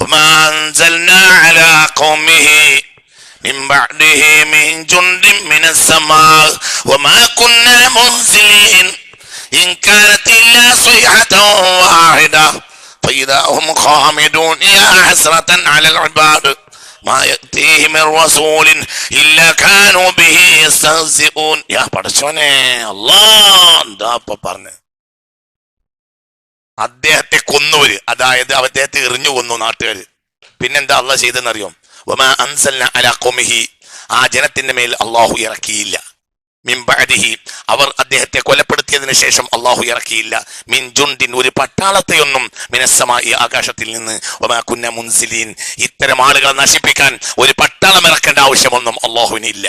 വമാ അൻസൽനാ അലാ ഖൗമിഹി മിൻ ബഅദിഹി മിൻ ജുൻദിൻ മിനസ് സമാ വമാ കുന്നാ മുൻസിലീൻ ഇൻ കാനത് ഇല്ലാ സ്വൈഹതൻ വാഹിദ ഫഇദാ ഹും ഖാമിദൂൻ യാ ഹസ്റതൻ അലൽ ഇബാദ് മാ യഅതീഹി മിർ റസൂലിൻ ഇല്ലാ കാനൂ ബിഹി യസ്തഹ്സിഊൻ. യാ പടച്ചോനെ, അല്ലാഹ് എന്താ പറഞ്ഞു? അദ്ദേഹത്തെ കൊന്നവര്, അതായത് അദ്ദേഹത്തെ എറിഞ്ഞു കൊന്നു നാട്ടുകാര്. പിന്നെന്താ അള്ളാഹ് ചെയ്തെന്നറിയോ? വമാ അൻസൽനാ അലാ ഖൗമിഹി, ആ ജനത്തിന്റെ മേൽ അള്ളാഹു ഇറക്കിയില്ല. മിൻ ബഅദിഹി, അവർ അദ്ദേഹത്തെ കൊലപ്പെടുത്തിയതിനു ശേഷം അള്ളാഹു ഇറക്കിയില്ല. മിൻ ജുൻദിൻ, ഒരു പട്ടാളത്തെയൊന്നും, മിനസ്സമായി, ആകാശത്തിൽ നിന്ന്. വമാ കുന്ന മുൻസിലീൻ, ഇത്തരം ആളുകളെ നശിപ്പിക്കാൻ ഒരു പട്ടാളം ഇറക്കേണ്ട ആവശ്യമൊന്നും അള്ളാഹുവിനില്ല.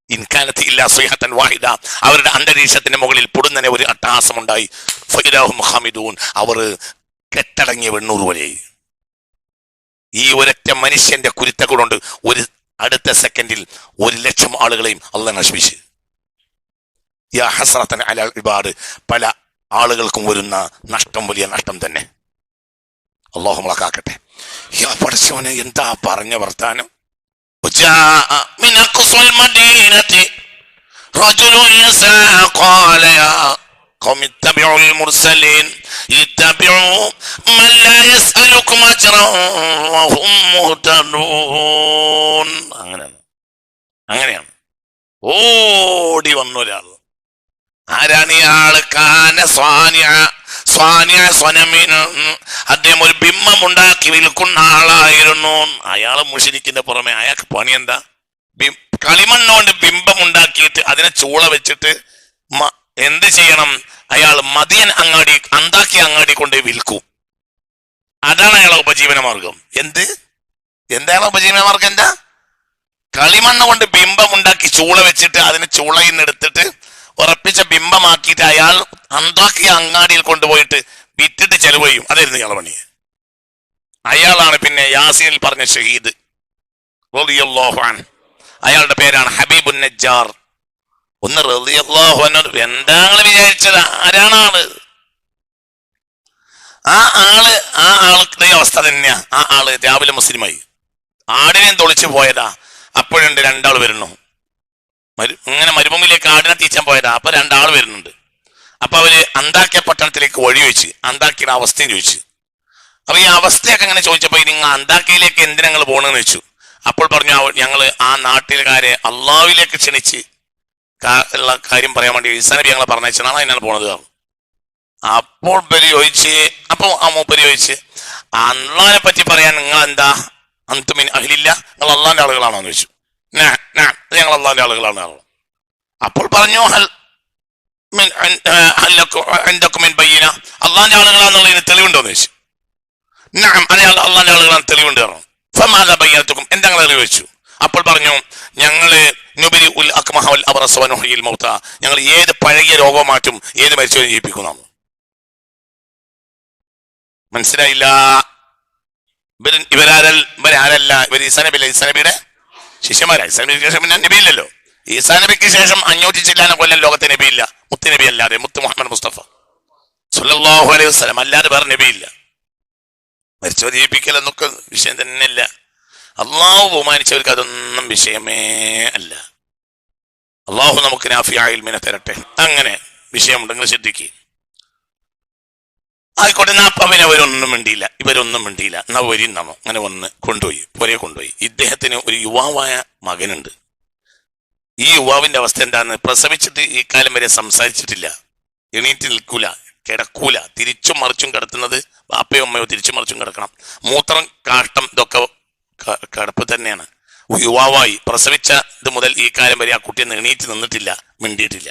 ഇൻകാനത്ത് ഇല്ലാ സ്വൈഹത്തൻ വാഹിദ, അവരുടെ അന്തരീക്ഷത്തിന്റെ മുകളിൽ പൊടുന്നനെ ഒരു അട്ടഹാസമുണ്ടായി. ഫഇദാഹും ഖാമിദൂൻ, അവർ കെട്ടടങ്ങിയ വെണ്ണൂറ് പോലെ. ഈ ഒരൊറ്റ മനുഷ്യന്റെ കുരുത്തക്കൊണ്ട് ഒരു അടുത്ത സെക്കൻഡിൽ 1,00,000 ആളുകളെയും അള്ളാഹ് നശിപ്പിച്ച്. യാ ഹസ്റതൻ അലൽ ഇബാദ്, പല ആളുകൾക്കും വരുന്ന നഷ്ടം വലിയ നഷ്ടം തന്നെ. അള്ളാഹു നമ്മളെ കാക്കട്ടെ. യാ പടച്ചോനെ, എന്താ പറഞ്ഞ വർത്താനം? وجاء من أقصى المدينة رجل يسعى قال يا قوم اتبعوا المرسلين اتبعوا من لا يسألكم أجرا وهم مهتدون. അങ്ങനെയാണ് ഓടി വന്ന ഒരാൾ. ആരാണ് ഇയാള്? കാന അദ്ദേഹം ഒരു ബിംബം ഉണ്ടാക്കി വിൽക്കുന്ന ആളായിരുന്നു. അയാള് മുശ്രിക്കിന്റെ പുറമെ അയാൾക്ക് പണി എന്താ? കളിമണ്ണോണ്ട് ബിംബം ഉണ്ടാക്കിയിട്ട് അതിനെ ചൂള വെച്ചിട്ട് എന്ത് ചെയ്യണം? അയാൾ മദിയൻ അങ്ങാടി, അന്താക്കിയ അങ്ങാടി കൊണ്ട് വിൽക്കും. അതാണ് അയാളെ ഉപജീവന മാർഗം. എന്താണ് ഉപജീവന മാർഗം? എന്താ? കളിമണ്ണ് കൊണ്ട് ബിംബം ഉണ്ടാക്കി ചൂള വെച്ചിട്ട് അതിനെ ചൂളയിൽ നിന്ന് എടുത്തിട്ട് ഉറപ്പിച്ച ബിംബമാക്കിയിട്ട് അയാൾ അന്താക്കിയ അങ്ങാടിയിൽ കൊണ്ടുപോയിട്ട് വിറ്റിട്ട് ചെലവ് ചെയ്യും. അതായിരുന്നു ഇയാളെ പണി. അയാളാണ് പിന്നെ യാസീനിൽ പറഞ്ഞ ഷഹീദ് റളിയല്ലാഹു അൻഹു. അയാളുടെ പേരാണ് ഹബീബുൻ നജ്ജാർ. ഒന്ന് റളിയല്ലാഹു അൻഹു. എന്താ വിചാരിച്ചത്? ആരാണ് ആള്? ആ ആളുടെ അവസ്ഥ തന്നെയാ. ആ ആള് രാവിലെ മുസ്ലിമായി ആടിനെ തൊളിച്ചു പോയതാ. അപ്പോഴുണ്ട് 2 ആൾ വരുന്നു. ഇങ്ങനെ മരുഭൂമിയിലേക്ക് ആടിനെ തീച്ചാൻ പോയതാ. അപ്പൊ 2 ആൾ വരുന്നുണ്ട്. അപ്പൊ അവര് അന്താക്കിയ പട്ടണത്തിലേക്ക് വഴി ചോദിച്ചു. അന്താക്കിയുടെ അവസ്ഥയും ചോദിച്ചു. അപ്പൊ ഈ അവസ്ഥയൊക്കെ അങ്ങനെ ചോദിച്ചപ്പോ നിങ്ങൾ അന്താക്കിയയിലേക്ക് എന്തിനാ നിങ്ങൾ പോകണമെന്ന് വെച്ചു. അപ്പോൾ പറഞ്ഞു, ഞങ്ങള് ആ നാട്ടിലുകാരെ അള്ളാഹുവിലേക്ക് ക്ഷണിച്ച് ഉള്ള കാര്യം പറയാൻ വേണ്ടി ഈസാ നബി ഞങ്ങളെ പറഞ്ഞാണ് അതിനാണ് പോണത്. അപ്പോൾ ആ മൂപ്പര് ചോദിച്ച്, അള്ളാഹിനെ പറ്റി പറയാൻ നിങ്ങൾ എന്താ? അന്തുമിൻ അഹ്ലില്ല, നിങ്ങൾ അള്ളാഹിന്റെ ആളുകളാണോ എന്ന് ചോദിച്ചു. ഞങ്ങൾ അള്ളാഹിന്റെ ആളുകളാണ്. അപ്പോൾ പറഞ്ഞു, അള്ളാഹിന്റെ ആളുകളാന്നുള്ളതിന് തെളിവുണ്ടോന്ന് ചോദിച്ചു. അള്ളാഹിന്റെ ആളുകളാണ്, തെളിവുണ്ട് പറഞ്ഞു. ഫമാദാ ബയ്യനതുക്കും, എന്താ നിങ്ങൾ തെളിവ് വെച്ചു? അപ്പോൾ പറഞ്ഞു, ഞങ്ങള് നുബരി ഉൽ അക്മഹ വൽ അബ്റസ വനുഹ്യിൽ മൗത, ഞങ്ങൾ ഏത് പഴകിയ രോഗവും മാറ്റും, ഏത് മരിച്ചവരെ ജീവിപ്പിക്കുന്നതാണ്. മനസ്സിലായില്ല? ഇവരാരല്ല? ഇവർ ഈസാ നബി അല്ല, ഈസാ നബിയുടെ ശിഷ്യന്മാരാ. ഈസാ നബിക്ക് ശേഷം പിന്നെ നബി ഇല്ലല്ലോ. ഈസാ നബിക്ക് ശേഷം 500 ചില്ലാന കൊല്ലം ലോകത്തെ നബി ഇല്ല, മുത്ത് നബി അല്ലാതെ, മുത്ത് മുഹമ്മദ് മുസ്തഫ സല്ലല്ലാഹു അലൈഹി വസല്ലം അല്ലാതെ വേറെ നബി ഇല്ല. മരിച്ചവർ ജീവിപ്പിക്കൽ എന്നൊക്കെ വിഷയം തന്നെയല്ല. അള്ളാഹു ബഹുമാനിച്ചവർക്ക് അതൊന്നും വിഷയമേ അല്ല. അള്ളാഹു നമുക്ക് നാഫിയായ ഇൽമിനെ തരട്ടെ. അങ്ങനെ വിഷയമുണ്ടെങ്കിൽ ശ്രദ്ധിക്കുക. ആയിക്കോട്ടെ. നാപ്പവന് അവരൊന്നും മിണ്ടിയില്ല, ഇവരൊന്നും മിണ്ടിയില്ല. എന്നാ വരിന്നാണോ അങ്ങനെ വന്ന് കൊണ്ടുപോയി. ഇദ്ദേഹത്തിന് ഒരു യുവാവായ മകനുണ്ട്. ഈ യുവാവിന്റെ അവസ്ഥ എന്താന്ന്? പ്രസവിച്ചിട്ട് ഈ കാലം വരെ സംസാരിച്ചിട്ടില്ല, എണീറ്റ് നിൽക്കൂല, കിടക്കൂല, തിരിച്ചും മറിച്ചും കിടത്തുന്നത് ബാപ്പയോ അമ്മയോ തിരിച്ചും മറിച്ചും കിടക്കണം. മൂത്രം, കാഷ്ടം, ഇതൊക്കെ കിടപ്പ് തന്നെയാണ്. യുവാവായി പ്രസവിച്ച ഇത് മുതൽ ഈ കാലം വരെ ആ കുട്ടിയെ എണീറ്റ് നിന്നിട്ടില്ല, മിണ്ടിയിട്ടില്ല.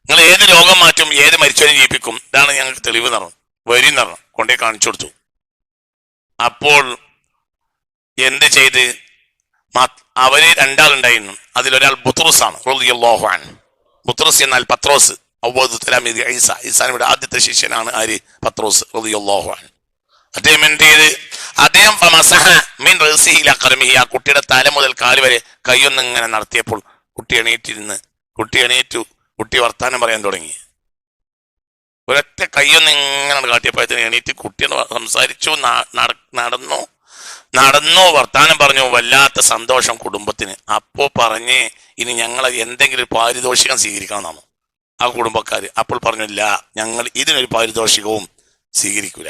നിങ്ങൾ ഏത് രോഗം മാറ്റും, ഏത് മരിച്ചവരെ ജീവിപ്പിക്കും, ഇതാണ് ഞങ്ങൾക്ക് തെളിവ് പറഞ്ഞു. വരി പറഞ്ഞു, കൊണ്ടേ കാണിച്ചു കൊടുത്തു. അപ്പോൾ എന്ത് ചെയ്ത്? അവര് 2 ആളുണ്ടായിരുന്നു. അതിലൊരാൾ ബുത്രുസ് ആണ് റളിയല്ലാഹു അൻഹു. ബുത്രുസ് എന്നാൽ പത്രോസ്, ഈസാനബിയുടെ ആദ്യത്തെ ശിഷ്യനാണ്. ആര്? പത്രോസ് റളിയല്ലാഹു അൻഹു. അദ്ദേഹം എന്ത് ചെയ്ത്? അദ്ദേഹം ആ കുട്ടിയുടെ തല മുതൽ കാല് വരെ കൈയൊന്നിങ്ങനെ നടത്തിയപ്പോൾ കുട്ടി എണീറ്റു. കുട്ടി വർത്താനം പറയാൻ തുടങ്ങി. ഒരൊറ്റ കൈയൊന്നും ഇങ്ങനെ കാട്ടിയപ്പോഴത്തേന് എണീറ്റ് കുട്ടിയോട് സംസാരിച്ചു, നടന്നു വർത്താനം പറഞ്ഞു. വല്ലാത്ത സന്തോഷം കുടുംബത്തിന്. അപ്പോ പറഞ്ഞ് ഇനി ഞങ്ങൾ എന്തെങ്കിലും ഒരു പാരിതോഷികം സ്വീകരിക്കണം എന്നാണ് ആ കുടുംബക്കാര്. അപ്പോൾ പറഞ്ഞില്ല, ഞങ്ങൾ ഇതിനൊരു പാരിതോഷികവും സ്വീകരിക്കൂല.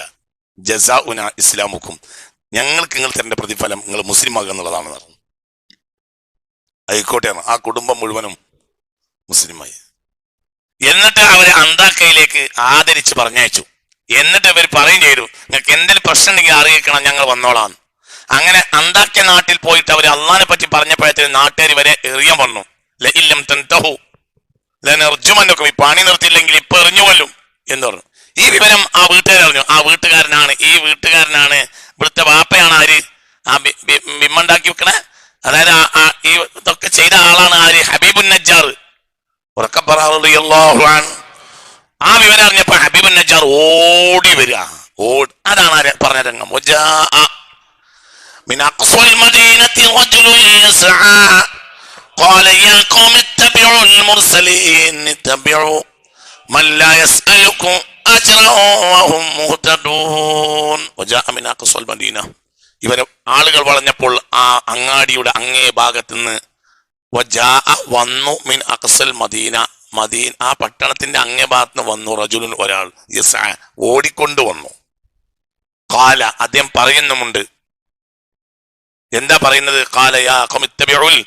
ജസാഉന ഇസ്ലാമുക്കും, ഞങ്ങൾക്ക് നിങ്ങൾ തരേണ്ട പ്രതിഫലം നിങ്ങൾ മുസ്ലിം ആകുക എന്നുള്ളതാണ് പറഞ്ഞു. ആയിക്കോട്ടെയാണ്. ആ കുടുംബം മുഴുവനും മുസ്ലിമായി. എന്നിട്ട് അവരെ അന്താക്കയിലേക്ക് ആദരിച്ച് പറഞ്ഞയച്ചു. എന്നിട്ട് ഇവർ പറയും ചെയ്തു, നിങ്ങൾക്ക് എന്തെങ്കിലും പ്രശ്നം ഉണ്ടെങ്കിൽ അറിയിക്കണം, ഞങ്ങൾ വന്നോളാം. അങ്ങനെ അന്താക്യ നാട്ടിൽ പോയിട്ട് അവർ അള്ളാഹിനെ പറ്റി പറഞ്ഞപ്പോഴത്തേക്ക് നാട്ടുകാർ ഇവരെ എറിയാൻ വന്നു. ലഇല്ലം തൻതഹു ലനർജുമന്നക്കും, ഈ പണി നിർത്തിയില്ലെങ്കിൽ ഇപ്പൊ എറിഞ്ഞുകൊല്ലും എന്ന് പറഞ്ഞു. ഈ വിവരം ആ വീട്ടുകാർ അറിഞ്ഞു. ഈ വീട്ടുകാരനാണ് ഇവിടുത്തെ വാപ്പയാണ് ആര്, ആ ബിംബുണ്ടാക്കി വെക്കണേ, അതായത് ഈ ഇതൊക്കെ ചെയ്ത ആളാണ് ആര്, ഹബീബുൻ നജ്ജാർ. ആ വിവരം അറിഞ്ഞപ്പോ ഹബീബുൻ നജ്ജാർ ഓടി വരിക. അതാണ് പറഞ്ഞ രംഗം. من أقصى المدينة رجل يسعى قال يا قوم اتبعوا المرسلين اتبعوا من لا يسألكم أجرا وهم مهتدون وجاء من أقصى المدينة. ഇവരെ ആളുകൾ വളഞ്ഞപ്പോൾ ആ അങ്ങാടിയുടെ അങ്ങേ ഭാഗത്ത് നിന്ന് വന്നു. മിൻ അഖ്സൽ മദീന, ആ പട്ടണത്തിന്റെ അങ്ങേ ഭാഗത്ത് നിന്ന് വന്നു. റജുലുൻ, ഒരാൾ, യസ്ആ, ഓടിക്കൊണ്ട് വന്നു. ഖാല, അദ്ദേഹം പറയുന്നുമുണ്ട്. എന്താ പറയുന്നത്? ഖാല യാ ഖൗമി ഇത്തബിഉൽ,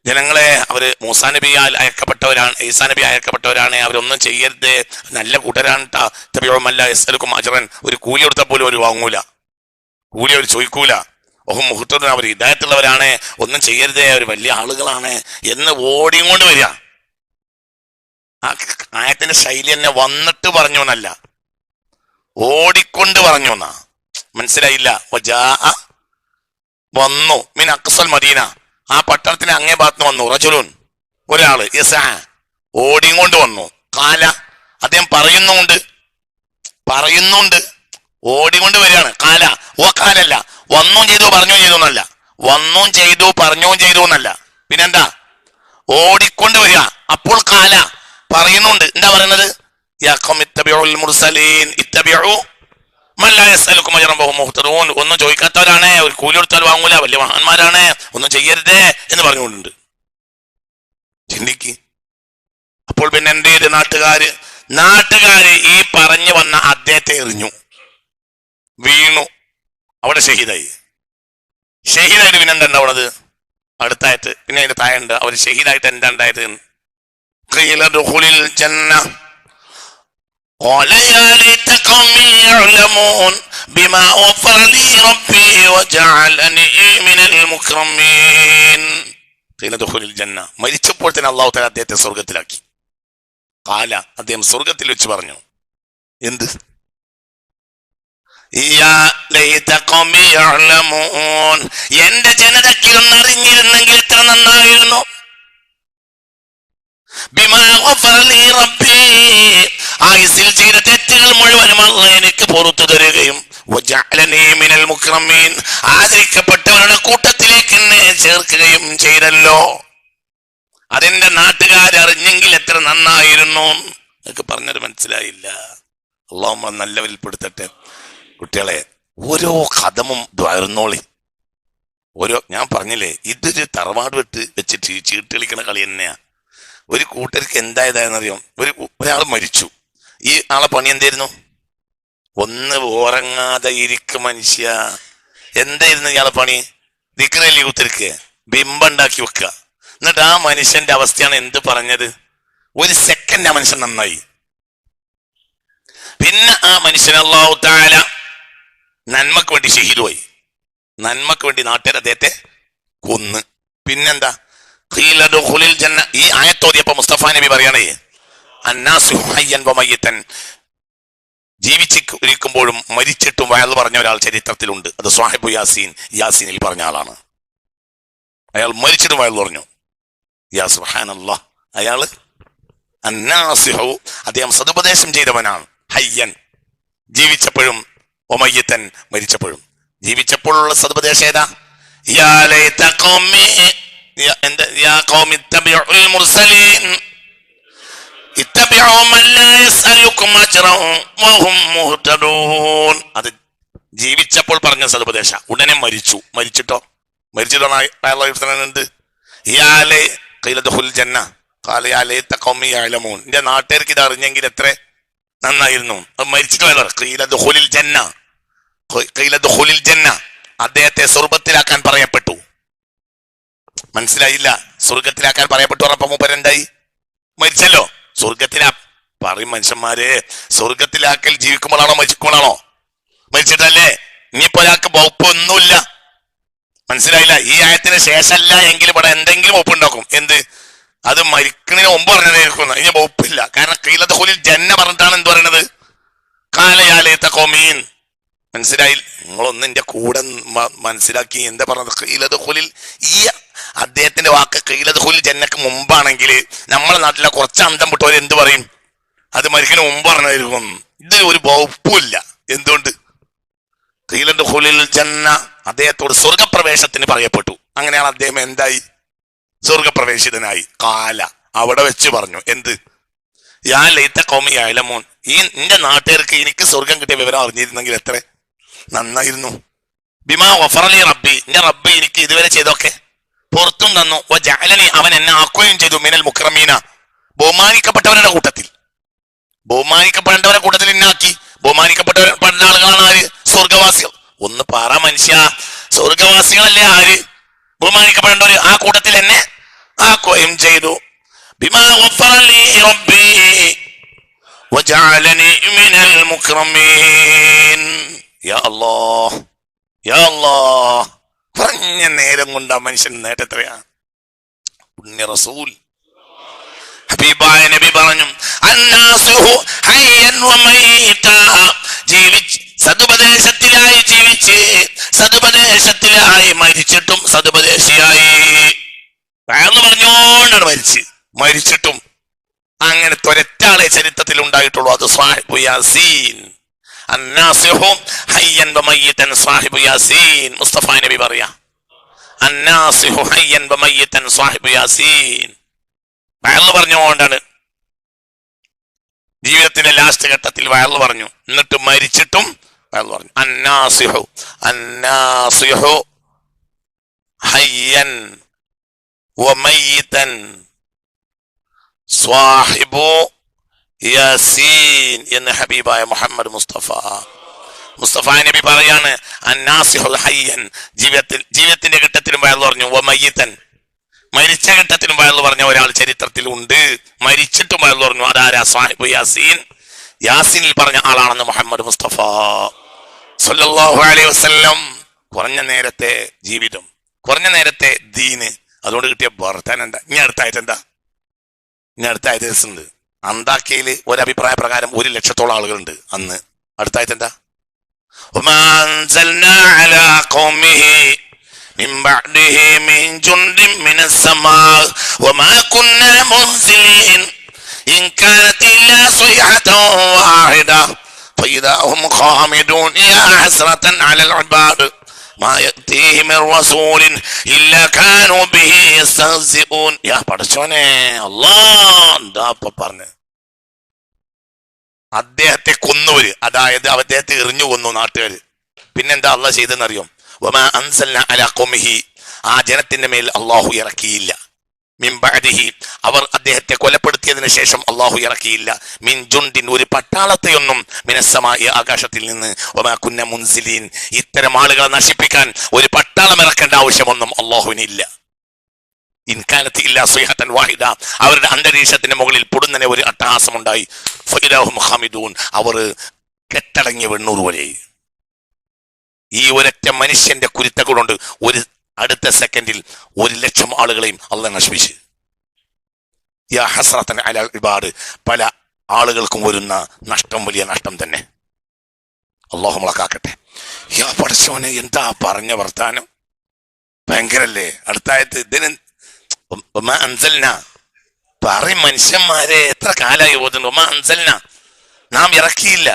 ജനങ്ങളെ, അവര് മൂസാ നബിയാൽ അയക്കപ്പെട്ടവരാണ്, ഈസാ നബി അയക്കപ്പെട്ടവരാണ്, അവരൊന്നും ചെയ്യരുത്, നല്ല കൂട്ടരാണ് ട്ടാ. ഇത്തബിഉ മൻ ലാ യസ്അലുക്കും അജ്റൻ, ഒരു കൂലി കൊടുത്താൽ പോലും അവർ വാങ്ങൂല, കൂലി അവർ ചോദിക്കൂല. ഓഹും മുഹ്തദൂൻ, അവർ ഹിദായത്തുള്ളവരാണ്, ഒന്നും ചെയ്യരുതേ, അവർ വലിയ ആളുകളാണ് എന്ന് ഓടിയും കൊണ്ട് വരിക. ആ ആയത്തിന്റെ ശൈലി തന്നെ വന്നിട്ട് പറഞ്ഞു എന്നല്ല, ഓടിക്കൊണ്ട് പറഞ്ഞു എന്നാ. മനസ്സിലായില്ല? വന്നു മിൻ അഖ്സൽ മദീന, ആ പട്ടണത്തിന് അങ്ങേ ഭാഗത്ത് വന്നു. റജുലുൻ, ഒരാള്, യസ്ആ, ഓടിയും കൊണ്ട് വന്നു. ഖാല, അദ്ദേഹം പറയുന്നുണ്ട്, ഓടിക്കൊണ്ട് വരികയാണ്. ഖാല, ഖാലല്ല, വന്നും ചെയ്തു പറഞ്ഞും ചെയ്തു എന്നല്ല, വന്നും ചെയ്തു പറഞ്ഞും ചെയ്തു എന്നല്ല, പിന്നെന്താ? ഓടിക്കൊണ്ട് വരിക. അപ്പോൾ ഖാല പറയുന്നുണ്ട്. എന്താ പറയുന്നത്? യാ ഖൗമി ഇത്തബിഉൽ മുർസലീൻ ഇത്തബിഉ മൻ ലാ യസ്അലുക്കും അജ്റൻ വഹും മുഹ്തദൂൻ, ഒന്നും ചോദിക്കാത്തവരാണ്, ഒരു കൂലി കൊടുത്താൽ വാങ്ങൂല, വലിയ മഹാന്മാരാണ്, ഒന്നും ചെയ്യരുതേ എന്ന് പറഞ്ഞുകൊണ്ടുണ്ട്. ചിന്തിക്ക്. അപ്പോൾ പിന്നെ എന്ത് ചെയ്ത് നാട്ടുകാര് ഈ പറഞ്ഞു വന്ന അദ്ദേഹത്തെ എറിഞ്ഞു, വീണു, അവിടെ ഷഹീദായിട്ട് പിന്നെ എന്താ ഉണ്ടാവുന്നത്? അടുത്തായിട്ട് പിന്നെ അതിന്റെ താഴെ ഉണ്ട്, അവർ ഷഹീദായിട്ട് എന്താ ഉണ്ടായത്? ഖീല ദുഖുലിൽ ജന്ന قال يا ليت قومي يعلمون بما غفر لي ربي وجعلني من المكرمين. قيل ادخل الجنة. മരിച്ചപ്പോൾ തന്നെ അല്ലാഹു തആല അദ്ദേഹത്തെ സ്വർഗ്ഗത്തിലാക്കി. ഖാല, അദ്ദേഹം സ്വർഗ്ഗത്തിൽ വെച്ച് പറഞ്ഞു, എന്ത്? യാ ലൈത ഖൗമി യഅലമൂൻ, എന്റെ ജനതയ്ക്ക് ഒന്നറിഞ്ഞിരുന്നെങ്കിൽ എത്ര നന്നായിരുന്നു. ബിമാ ഗഫറ ലി റബ്ബി, ആയുസ്സിൽ ചെയ്ത തെറ്റുകൾ മുഴുവനും അല്ലാഹു എനിക്ക് പുറത്തു തരുകയും വജഅലനി മിനൽ മുക്രമീൻ, ആദരിക്കപ്പെട്ടവരുടെ കൂട്ടത്തിലേക്ക് എന്നെ ചേർക്കുകയും ചെയ്തല്ലോ. അതെന്റെ നാട്ടുകാരറിഞ്ഞെങ്കിൽ എത്ര നന്നായിരുന്നു. എനിക്ക് പറഞ്ഞത് മനസ്സിലായില്ല. അല്ലാഹു നല്ലവരിൽ പെടുത്തട്ടെ. കുട്ടികളെ, ഓരോ കഥമും ദ്വാരുന്നോളി. ഞാൻ പറഞ്ഞില്ലേ, ഇതൊരു തറവാട് വെച്ചിട്ട് ചീട്ട് കളിക്കണ കളി തന്നെയാ. ഒരു കൂട്ടർക്ക് എന്തായതായെന്നറിയാം, ഒരാൾ മരിച്ചു. ഈ ആളെ പണി എന്തായിരുന്നു? ഒന്ന് ഉറങ്ങാതെ ഇരിക്കും മനുഷ്യ. എന്തായിരുന്നു ഇയാളെ പണി? ദിക്റലി കുത്തിരിക്കുക, ബിംബുണ്ടാക്കി വെക്കുക. എന്നിട്ട് ആ മനുഷ്യന്റെ അവസ്ഥയാണ് എന്ത് പറഞ്ഞത്? ഒരു സെക്കൻഡ് ആ മനുഷ്യൻ നന്നായി. പിന്നെ ആ മനുഷ്യൻ അല്ലാഹു തആല നന്മക്ക് വേണ്ടി ഷഹീദ് പോയി, നന്മക്ക് വേണ്ടി നാട്ടുകാർ അദ്ദേഹത്തെ കൊന്ന്. പിന്നെന്താ? ഖീല ദുഖുലിൽ ജന്ന. ഈ ആയത്തോതിയപ്പോ മുസ്തഫ നബി പറയണേ, അന്നാസു ഹയ്യൻ വമയ്യിതൻ, ജീവിച്ചിരിക്കുമ്പോഴും മരിച്ചിട്ടും വയൽ പറഞ്ഞ ഒരാൾ ചരിത്രത്തിലുണ്ട്. അത് സ്വാഹിബു യാസീനിൽ പറഞ്ഞ ആളാണ്. അയാൾ മരിച്ചിട്ട് വയൽ പറഞ്ഞു. യാ സുബ്ഹാനല്ലാഹ്, അയാള് അന്നാസിഹു, അദ്ദേഹം സതുപദേശം ചെയ്തവനാണ്. ഹയ്യൻ, ജീവിച്ചപ്പോഴും, വമയ്യിതൻ, മരിച്ചപ്പോഴും. ജീവിച്ചപ്പോഴുള്ള സതുപദേശം ഏതാ? യാ ലൈത ഖൗമി യാ ഖൗമി ഇത്തബിഉൽ മുർസലീൻ ഇത്തബിഉ മൻ ലാ യസ്അലുകും അജ്റൻ വഹും മുഹ്തദൂൻ. അത് ജീവിച്ചപ്പോൾ പറഞ്ഞ സതുപദേശ. ഉടനെ മരിച്ചിട്ടോ മരിച്ചിട്ടുണ്ട്. ഇയാളെ ഖീലദുൽ ജന്ന ഖാല യാ ലൈത ഖൗമി യഅലമൂൻ. എന്റെ നാട്ടുകാർക്ക് ഇത് അറിഞ്ഞെങ്കിൽ എത്ര നന്നായിരുന്നു. മരിച്ചിട്ട് ഖീലദുൽ ജന്ന, ഖീലദുൽ ജന്ന, അദ്ദേഹത്തെ സ്വർഗത്തിലാക്കാൻ പറയപ്പെട്ടു. മനസ്സിലായില്ല? സ്വർഗത്തിലാക്കാൻ പറയപ്പെട്ടു പറഞ്ഞപ്പോ മൂപ്പരെന്തായി? മരിച്ചല്ലോ. സ്വർഗത്തിലാ പറയും മനുഷ്യന്മാരെ, സ്വർഗത്തിലാക്കൽ ജീവിക്കുമ്പോഴാണോ മരിക്കുമ്പോഴാണോ? മരിച്ചിട്ടല്ലേ. ഇനിയിപ്പോ ഒരാൾക്ക് വകുപ്പ് ഒന്നുമില്ല. മനസ്സിലായില്ല? ഈ ആയത്തിന് ശേഷമല്ല എങ്കിൽ ഇവിടെ എന്തെങ്കിലും വകുപ്പ് ഉണ്ടാക്കും. എന്ത്? അത് മരിക്കുന്നതിന് മുമ്പ് പറഞ്ഞതായിരിക്കും. ഇനി വകുപ്പില്ല. കാരണം ഖീലദുൽ ജന്ന പറഞ്ഞിട്ടാണ് എന്ത് പറയണത്? ഖാല യാ ലൈത ഖൗമീൻ. മനസ്സിലായില്ല? നിങ്ങളൊന്ന് എന്റെ കൂടെ മനസ്സിലാക്കി. എന്താ പറഞ്ഞത്? ഖീലദുൽ, ഈ അദ്ദേഹത്തിന്റെ വാക്ക് ഖീലദുൽ ജന്നക്ക് മുമ്പാണെങ്കിൽ നമ്മളെ നാട്ടിലെ കുറച്ച് അന്തം വിട്ടവർ എന്ത് പറയും? അത് മരിക്കുന്ന മുമ്പ് പറഞ്ഞതായിരിക്കും. ഇത് ഒരു വകുപ്പില്ല. എന്തുകൊണ്ട്? ഖീലദുൽ ജന്ന, അദ്ദേഹത്തോട് സ്വർഗപ്രവേശത്തിന് പറയപ്പെട്ടു. അങ്ങനെയാണ് അദ്ദേഹം എന്തായി? സ്വർഗപ്രവേശിതനായി. കാല അവിടെ വെച്ച് പറഞ്ഞു എന്ത്? യാ ലൈത ഖൗമി യഅലമൂൻ. ഈ എന്റെ നാട്ടുകാർക്ക് എനിക്ക് സ്വർഗം കിട്ടിയ വിവരം അറിഞ്ഞിരുന്നെങ്കിൽ എത്ര നന്നായിരുന്നു. ബിമാ ഗഫറലി റബ്ബി, എന്റെ റബ്ബ് എനിക്ക് ഇതുവരെ ചെയ്തൊക്കെ പുറത്തും തന്നു. വജഅലനി, അവൻ എന്നെ ആക്കുകയും ചെയ്തു. മിനൽ മുക്രമീന, ബഹുമാനിക്കപ്പെട്ടവരുടെ കൂട്ടത്തിൽ. ബഹുമാനിക്കപ്പെടേണ്ടവരുടെ കൂട്ടത്തിൽ എന്നെ ആക്കി. ബഹുമാനിക്കപ്പെട്ട ആളുകളാണ് ആര്? സ്വർഗവാസികൾ. ഒന്ന് പറ മനുഷ്യ, സ്വർഗവാസികളല്ലേ ആര്? ബഹുമാനിക്കപ്പെടേണ്ടവര്. ആ കൂട്ടത്തിൽ എന്നെ ആക്കുകയും ചെയ്തു. ബിമാ ഗഫറലി റബ്ബി വജഅലനി മിനൽ മുക്രമീൻ. യാ അല്ലാഹ്, യാ അല്ലാഹ്. പറഞ്ഞ നേരം കൊണ്ട് ആ മനുഷ്യൻ നേട്ടത്രയാ. പുണ്യ റസൂൽ ഹബീബായ നബി പറഞ്ഞു, അന്നാസുഹു ഹയ്യൻ വമൈത. സതുപദേശത്തിലായി ജീവിച്ച്, സതുപദേശത്തിലായി മരിച്ചിട്ടും സതുപദേശിയായി. എന്ന് പറഞ്ഞോണ്ടാണ് മരിച്ചിട്ടും അങ്ങനത്തെ ഒരൊറ്റാളെ ചരിത്രത്തിൽ ഉണ്ടായിട്ടുള്ളൂ. അത് സാഹിബു യാസീൻ. അന്നാസിഹു ഹയ്യൻ വമയ്യിതൻ സാഹിബു യാസീൻ. മുസ്തഫ നബി പറയാ, അന്നാസിഹു ഹയ്യൻ വമയ്യിതൻ സാഹിബു യാസീൻ. വയറു പറഞ്ഞുകൊണ്ടാണ് ജീവിതത്തിന്റെ ലാസ്റ്റ് ഘട്ടത്തിൽ വയറു പറഞ്ഞു. എന്നിട്ട് മരിച്ചിട്ടും വയറു പറഞ്ഞു. അന്നാസിഹു, അന്നാസിഹു ഹയ്യൻ വമയ്യിതൻ സ്വാഹിബു യാസീൻ എന്ന് ഹബീബായ മുഹമ്മദ് മുസ്തഫ നബി പറയാണ്, അന്നാസിഹുൽ ഹയ്യൻ, ജീവിതത്തിന്റെ ഘട്ടത്തിലും വയറു പറഞ്ഞു. വമയ്യിതൻ, മരിച്ച ഘട്ടത്തിലും വയറു പറഞ്ഞ ഒരാൾ ചരിത്രത്തിൽ ഉണ്ട്. മരിച്ചിട്ടും വയറു പറഞ്ഞു. അതാരാ? സാഹിബു യാസീൻ. യാസീനിൽ പറഞ്ഞ ആളാണെന്ന് മുഹമ്മദ് മുസ്തഫ സല്ലല്ലാഹു അലൈഹി വസല്ലം. കുറഞ്ഞ നേരത്തെ ജീവിതം, കുറഞ്ഞ നേരത്തെ ദീന്, അതുകൊണ്ട് കിട്ടിയ വർത്താനം എന്താ? ഇനി അടുത്തായിട്ട് എന്താ? ഇനി അടുത്തായിട്ട് ദിവസമുണ്ട്. അന്താക്കയില് ഒരഭിപ്രായ പ്രകാരം 100,000 ആളുകളുണ്ട് അന്ന്. അടുത്തായിട്ട് എന്താ? من بعده من جند من السماء وما كنا منزلين إن كانت إلا صيحة واحدة فإذا هم خامدون يا حسرة على العباد ما يأتيه من رسول إلا كانوا به يستهزئون. يا പടച്ചോനെ അല്ലാഹ്, എന്താ പറഞ്ഞത്? അദ്ദേഹത്തെ കൊന്നവര്, അതായത് അദ്ദേഹത്തെ എറിഞ്ഞു കൊന്നു നാട്ടുകാര്. പിന്നെന്താ അള്ളാഹ് ചെയ്തെന്നറിയോ? വമാ അൻസൽനാ അലാ ഖൗമിഹി, ആ ജനത്തിന്റെ മേൽ അള്ളാഹു ഇറക്കിയില്ല. മിൻ ബഅദിഹി, അവർ അദ്ദേഹത്തെ കൊലപ്പെടുത്തിയതിനു ശേഷം അള്ളാഹു ഇറക്കിയില്ല. മിൻ ജുണ്ടിൻ, ഒരു പട്ടാളത്തെയൊന്നും, മിനസ്സമായി, ആകാശത്തിൽ നിന്ന്. വമാ കുന്ന മുൻസിലീൻ, ഇത്തരം ആളുകളെ നശിപ്പിക്കാൻ ഒരു പട്ടാളം ഇറക്കേണ്ട ആവശ്യമൊന്നും അള്ളാഹുവിനില്ല. ഇൻകാനത്ത് ഇല്ലാ സ്വൈഹത്തൻ വാഹിദ, അവരുടെ അന്തരീക്ഷത്തിന്റെ മുകളിൽ പൊടുന്നനെ ഒരു അട്ടഹാസമുണ്ടായി. ഫഇദാഹും ഖാമിദൂൻ, അവർ കെട്ടടങ്ങിയ വെണ്ണൂറ് പോലെ. ഈ ഒരൊറ്റ മനുഷ്യന്റെ കുരുത്തകളുണ്ട് ഒരു അടുത്ത സെക്കൻഡിൽ 100,000 ആളുകളെയും അള്ളാഹ് നശിപ്പിച്ച്. യാ ഹസ്രത്തൻ അലൽ ഇബാദ്, പല ആളുകൾക്കും വരുന്ന നഷ്ടം വലിയ നഷ്ടം തന്നെ. അള്ളാഹു മുളക്കാക്കട്ടെ. യാ പടച്ചോനെ, എന്താ പറഞ്ഞ വർത്താനം, ഭയങ്കരല്ലേ. അടുത്തായത് ഇതിന് അൻസൽന പറയും മനുഷ്യന്മാരെ, എത്ര കാലായി ഓതുന്നു. അൻസൽന, നാം ഇറക്കിയില്ല.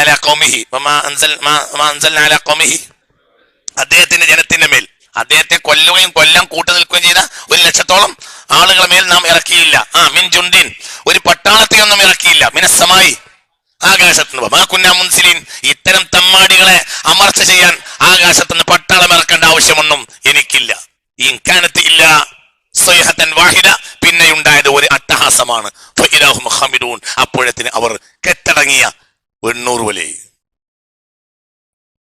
അല ഖൗമിഹി വമാ അൻസൽന അല ഖൗമിഹി, അദ്ദേഹത്തിന്റെ ജനത്തിന്റെ മേൽ. അദ്ദേഹത്തെ കൊല്ലുകയും കൊല്ലാൻ കൂട്ടു നിൽക്കുകയും ചെയ്ത 100,000 ആളുകളെ മേൽ നാം ഇറക്കിയില്ല. മിൻ ജുണ്ടിൻ, ഒരു പട്ടാളത്തെ ഒന്നും ഇറക്കിയില്ല. മിനസ്സമായി, ആകാശത്തുനിന്ന്. മുൻസിലിൻ, ഇത്തരം തമ്മാടികളെ അമർച്ച ചെയ്യാൻ ആകാശത്തുനിന്ന് പട്ടാളം ഇറക്കേണ്ട ആവശ്യമൊന്നും എനിക്കില്ല. ഇൻകാനത്ത് ഇല്ല സൈഹത്തൻ വാഹിദ, പിന്നെയുണ്ടായത് ഒരു അട്ടഹാസമാണ്. അപ്പോഴത്തിന് അവർ കെട്ടടങ്ങിയ 800 പോലെ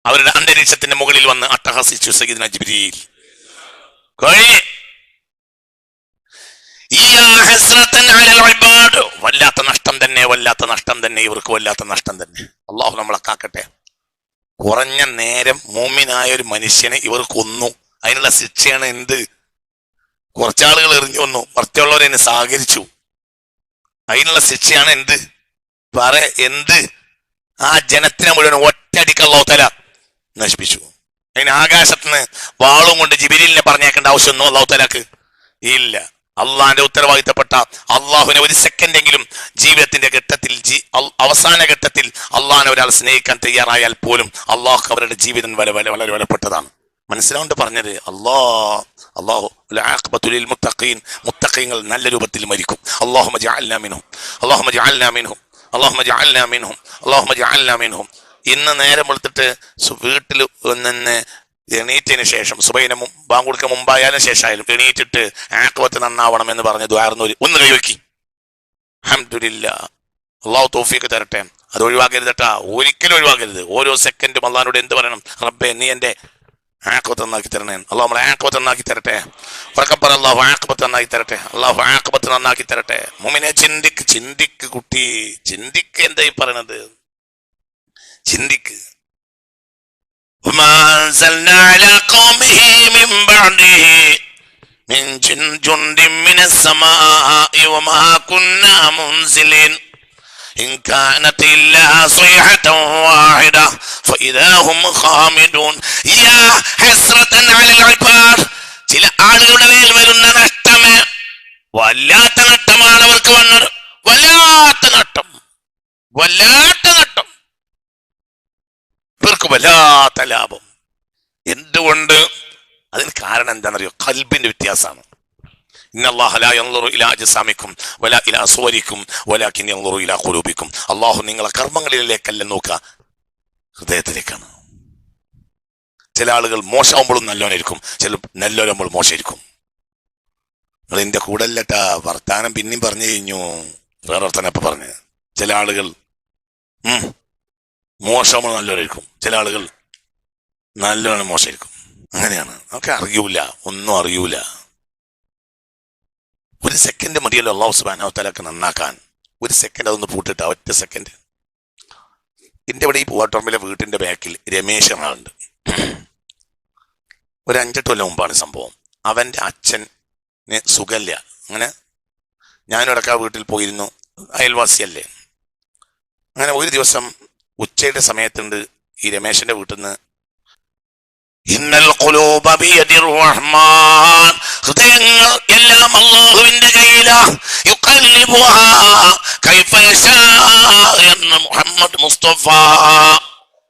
അവരുടെ അന്തരീക്ഷത്തിന്റെ മുകളിൽ വന്ന് അട്ടഹസിച്ചു സയ്യിദുനാ ജിബ്രീൽ. വല്ലാത്ത നഷ്ടം തന്നെ, വല്ലാത്ത നഷ്ടം തന്നെ, ഇവർക്ക് വല്ലാത്ത നഷ്ടം തന്നെ. അള്ളാഹു നമ്മളെ കാക്കട്ടെ. കുറഞ്ഞ നേരം മൂമിനായ ഒരു മനുഷ്യനെ ഇവർ കൊന്നു. അതിനുള്ള ശിക്ഷയാണ് എന്ത്? കുറച്ചാളുകൾ എറിഞ്ഞു വന്നു, മറ്റുള്ളവരെന്നെ സഹകരിച്ചു. അതിനുള്ള ശിക്ഷയാണ് എന്ത്? എന്ത്? ആ ജനത്തിനെ മുഴുവൻ ഒറ്റയടിക്ക് അല്ലാഹു തആല നശിപ്പിച്ചു. അതിന് ആകാശത്തുനിന്ന് വാളും കൊണ്ട് ജിബ്രീലിനെ പറഞ്ഞേക്കേണ്ട ആവശ്യമൊന്നും അല്ലാഹു തആലക്ക് ഇല്ല. അള്ളാഹിന്റെ ഉത്തരവാദിത്തപ്പെട്ട അള്ളാഹുവിനെ ഒരു സെക്കൻഡെങ്കിലും ജീവിതത്തിന്റെ ഘട്ടത്തിൽ, അവസാന ഘട്ടത്തിൽ അള്ളാഹിനെ ഒരാൾ സ്നേഹിക്കാൻ തയ്യാറായാൽ പോലും അള്ളാഹു അവരുടെ ജീവിതം വളരെ വിലപ്പെട്ടതാണ്. മനസ്സിലാവുണ്ട് പറഞ്ഞത്. മുത്തഖീങ്ങൾ നല്ല രൂപത്തിൽ മരിക്കും. അല്ലാഹുമ്മ ജഅൽനാ മിൻഹും, അല്ലാഹുമ്മ ജഅൽനാ മിൻഹും, അല്ലാഹുമ്മ ജഅൽനാ മിൻഹും, അല്ലാഹുമ്മ ജഅൽനാ മിൻഹും. ഇന്ന് നേരം വെളുത്തിട്ട് വീട്ടിൽ നിന്ന് എണീറ്റതിന് ശേഷം, സുബൈനെ ബാങ്ക് കൊടുക്കാൻ മുമ്പായാലും ശേഷമായാലും എണീറ്റിട്ട് ആഖിബത്ത് നന്നാവണം എന്ന് പറഞ്ഞ് ദ്വാർന്ന് ഒന്ന് കൈവയ്ക്കി. അൽഹംദുലില്ലാഹ്, അള്ളാഹു തൗഫീഖ് തരട്ടെ. അത് ഒഴിവാക്കരുതട്ടാ, ഒരിക്കലും ഒഴിവാക്കരുത്. ഓരോ സെക്കൻഡും അള്ളാഹിനോട് എന്ത് പറയണം? റബ്ബേ, നീ എൻ്റെ ആഖിബത്ത് നന്നാക്കി തരണേ. അള്ളാഹു നമ്മളെ ആഖിബത്ത് നന്നാക്കി തരട്ടെ. ഉറക്കപ്പറ, അള്ളാഹു ആഖിബത്ത് നന്നാക്കി തരട്ടെ. അള്ളാഹു ആഖിബത്ത് നന്നാക്കി തരട്ടെ. മുഅ്മിനെ ചിന്തിക്ക് കുട്ടി, ചിന്തിക്ക്. എന്താ ഈ പറയണത്? ചിന്തിക്ക്. وما أنزلنا على قومه من بعده من جند من السماء وما كنا منزلين إن كانت إلا صيحة واحدة فإذا هم خامدون يا حسرة على العباد. ചില ആളുകളുടെ മേൽ വരുന്ന നഷ്ടമേ, വല്ലാത്ത നഷ്ടമാണ് അവർക്ക് വന്നത്. വല്ലാത്ത നഷ്ടം, ഇവർക്ക് വല്ലാത്ത ലാഭം. എന്തുകൊണ്ട്? അതിന് കാരണം എന്താണെന്നറിയോ? ഖൽബിന്റെ വ്യത്യാസമാണ്. ഇന്നല്ലാഹ ലാ യൻളുറു ഇലാ അജ്സാമിക്കും വലാ ഇലാ സുവരിക്കും വലാകിൻ യൻളുറു ഇലാ ഖുലൂബിക്കും. അല്ലാഹു നിങ്ങളെ കർമ്മങ്ങളിലേക്കല്ല നോക്കുക, ഹൃദയത്തിലേക്കാണ്. ചില ആളുകൾ മോശമാകുമ്പോഴും നല്ലോനായിരിക്കും, ചില നല്ലോരാകുമ്പോൾ മോശമായിരിക്കും. നിങ്ങൾ എൻ്റെ കൂടെ അല്ലട്ടാ, വർത്താനം പിന്നെയും പറഞ്ഞു കഴിഞ്ഞു, വേറെ വർത്താനം ഇപ്പൊ പറഞ്ഞു. ചില ആളുകൾ മോശമാകുമ്പോൾ നല്ലവരായിരിക്കും, ചില ആളുകൾ നല്ലവണ്ണം മോശമായിരിക്കും. അങ്ങനെയാണ്. നമുക്ക് അറിയൂല, ഒന്നും അറിയൂല. ഒരു സെക്കൻഡ് മതിയല്ലോ അല്ലാഹു സുബ്ഹാനഹു വ തആലക്ക് നന്നാക്കാൻ. ഒരു സെക്കൻഡ് അതൊന്ന് പൂട്ടിട്ട, ഒറ്റ സെക്കൻഡ്. എൻ്റെ ഇവിടെ ഈ പൂവാട്ടോമ്പിലെ വീട്ടിന്റെ ബാക്കിൽ രമേശ് എന്ന ആളുണ്ട്. ഒരു 5-8 കൊല്ലം മുമ്പാണ് സംഭവം. അവൻ്റെ അച്ഛന് സുഖമില്ല. അങ്ങനെ ഞാനും ഇടയ്ക്ക് ആ വീട്ടിൽ പോയിരുന്നു, അയൽവാസിയല്ലേ. അങ്ങനെ ഒരു ദിവസം ഉച്ചയുടെ സമയത്തുണ്ട് ഈ രമേശന്റെ വീട്ടിൽ നിന്ന് ഇന്നൽ ഖുലൂബ ബിയദിർ റഹ്മാൻ, ഹൃദയങ്ങൾ എല്ലാം അല്ലാഹുവിന്റെ കയ്യിലാണ്. യുഖല്ലിബുഹാ കൈഫ യശാ എന്ന് മുഹമ്മദ് മുസ്തഫ.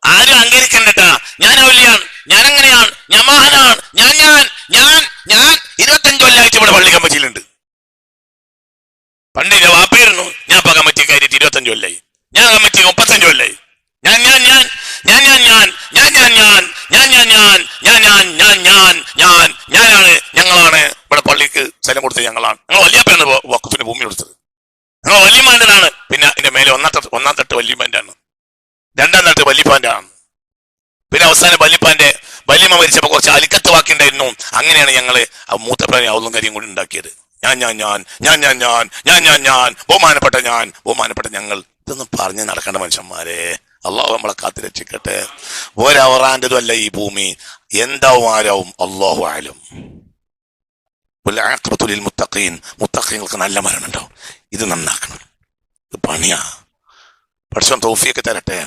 ആരും അംഗീകരിക്കണ്ടട്ടാ, ഞാൻ ഔലിയാണ്, ഞാൻ അങ്ങനെയാണ്, ഞാൻ മഹാനാണ്, ഞാൻ 25 കൊല്ലമായിട്ട് ഇവിടെ പള്ളി കമ്മിറ്റിയിലുണ്ട്. പണ്ട് എന്റെ വാപ്പയായിരുന്നു, ഞാൻ ഇപ്പൊ കമ്മിറ്റി കയറിയിട്ട് 25 കൊല്ലായി. ഞാൻ കമ്മിറ്റി 35 കൊല്ലായി. ഞാനാണ്, ഞങ്ങളാണ് ഇവിടെ പള്ളിക്ക് സ്ഥലം കൊടുത്തത്, ഞങ്ങളാണ്. ഞങ്ങൾ വല്യപ്പയാണ് വഖഫിന് ഭൂമി കൊടുത്തത്, ഞങ്ങൾ വല്യമാൻ്റെതാണ്. പിന്നെ അതിന്റെ മേലെ ഒന്നാം തട്ട് വല്യമാൻ്റെ ആണ്, 2ാം തട്ട് വല്യപ്പാൻ്റെ ആണ്. പിന്നെ അവസാനം വല്യമ്മ മരിച്ചപ്പോ കുറച്ച് അലിക്കത്ത് വാക്കിണ്ടായിരുന്നു. അങ്ങനെയാണ് ഞങ്ങള് മൂത്തപ്രായം അവളും കാര്യം കൂടി ഉണ്ടാക്കിയത്. ഞാൻ ബഹുമാനപ്പെട്ട ഞങ്ങൾ. ഇതൊന്നും പറഞ്ഞ് നടക്കേണ്ട മനുഷ്യന്മാരെ. അള്ളാഹു നമ്മളെ കാത്തു രക്ഷിക്കട്ടെ. ഒരവറാൻ്റെതും അല്ല ഈ ഭൂമി, എന്താവും ആരാവും അല്ലാഹു അഅലം. മുത്തഖീങ്ങൾക്ക് നല്ല മരണം ഉണ്ടാവും. ഇത് നന്നാക്കണം, ഇത് പണിയാ. പടച്ചോൻ തൗഫീഖ് തരട്ടെ.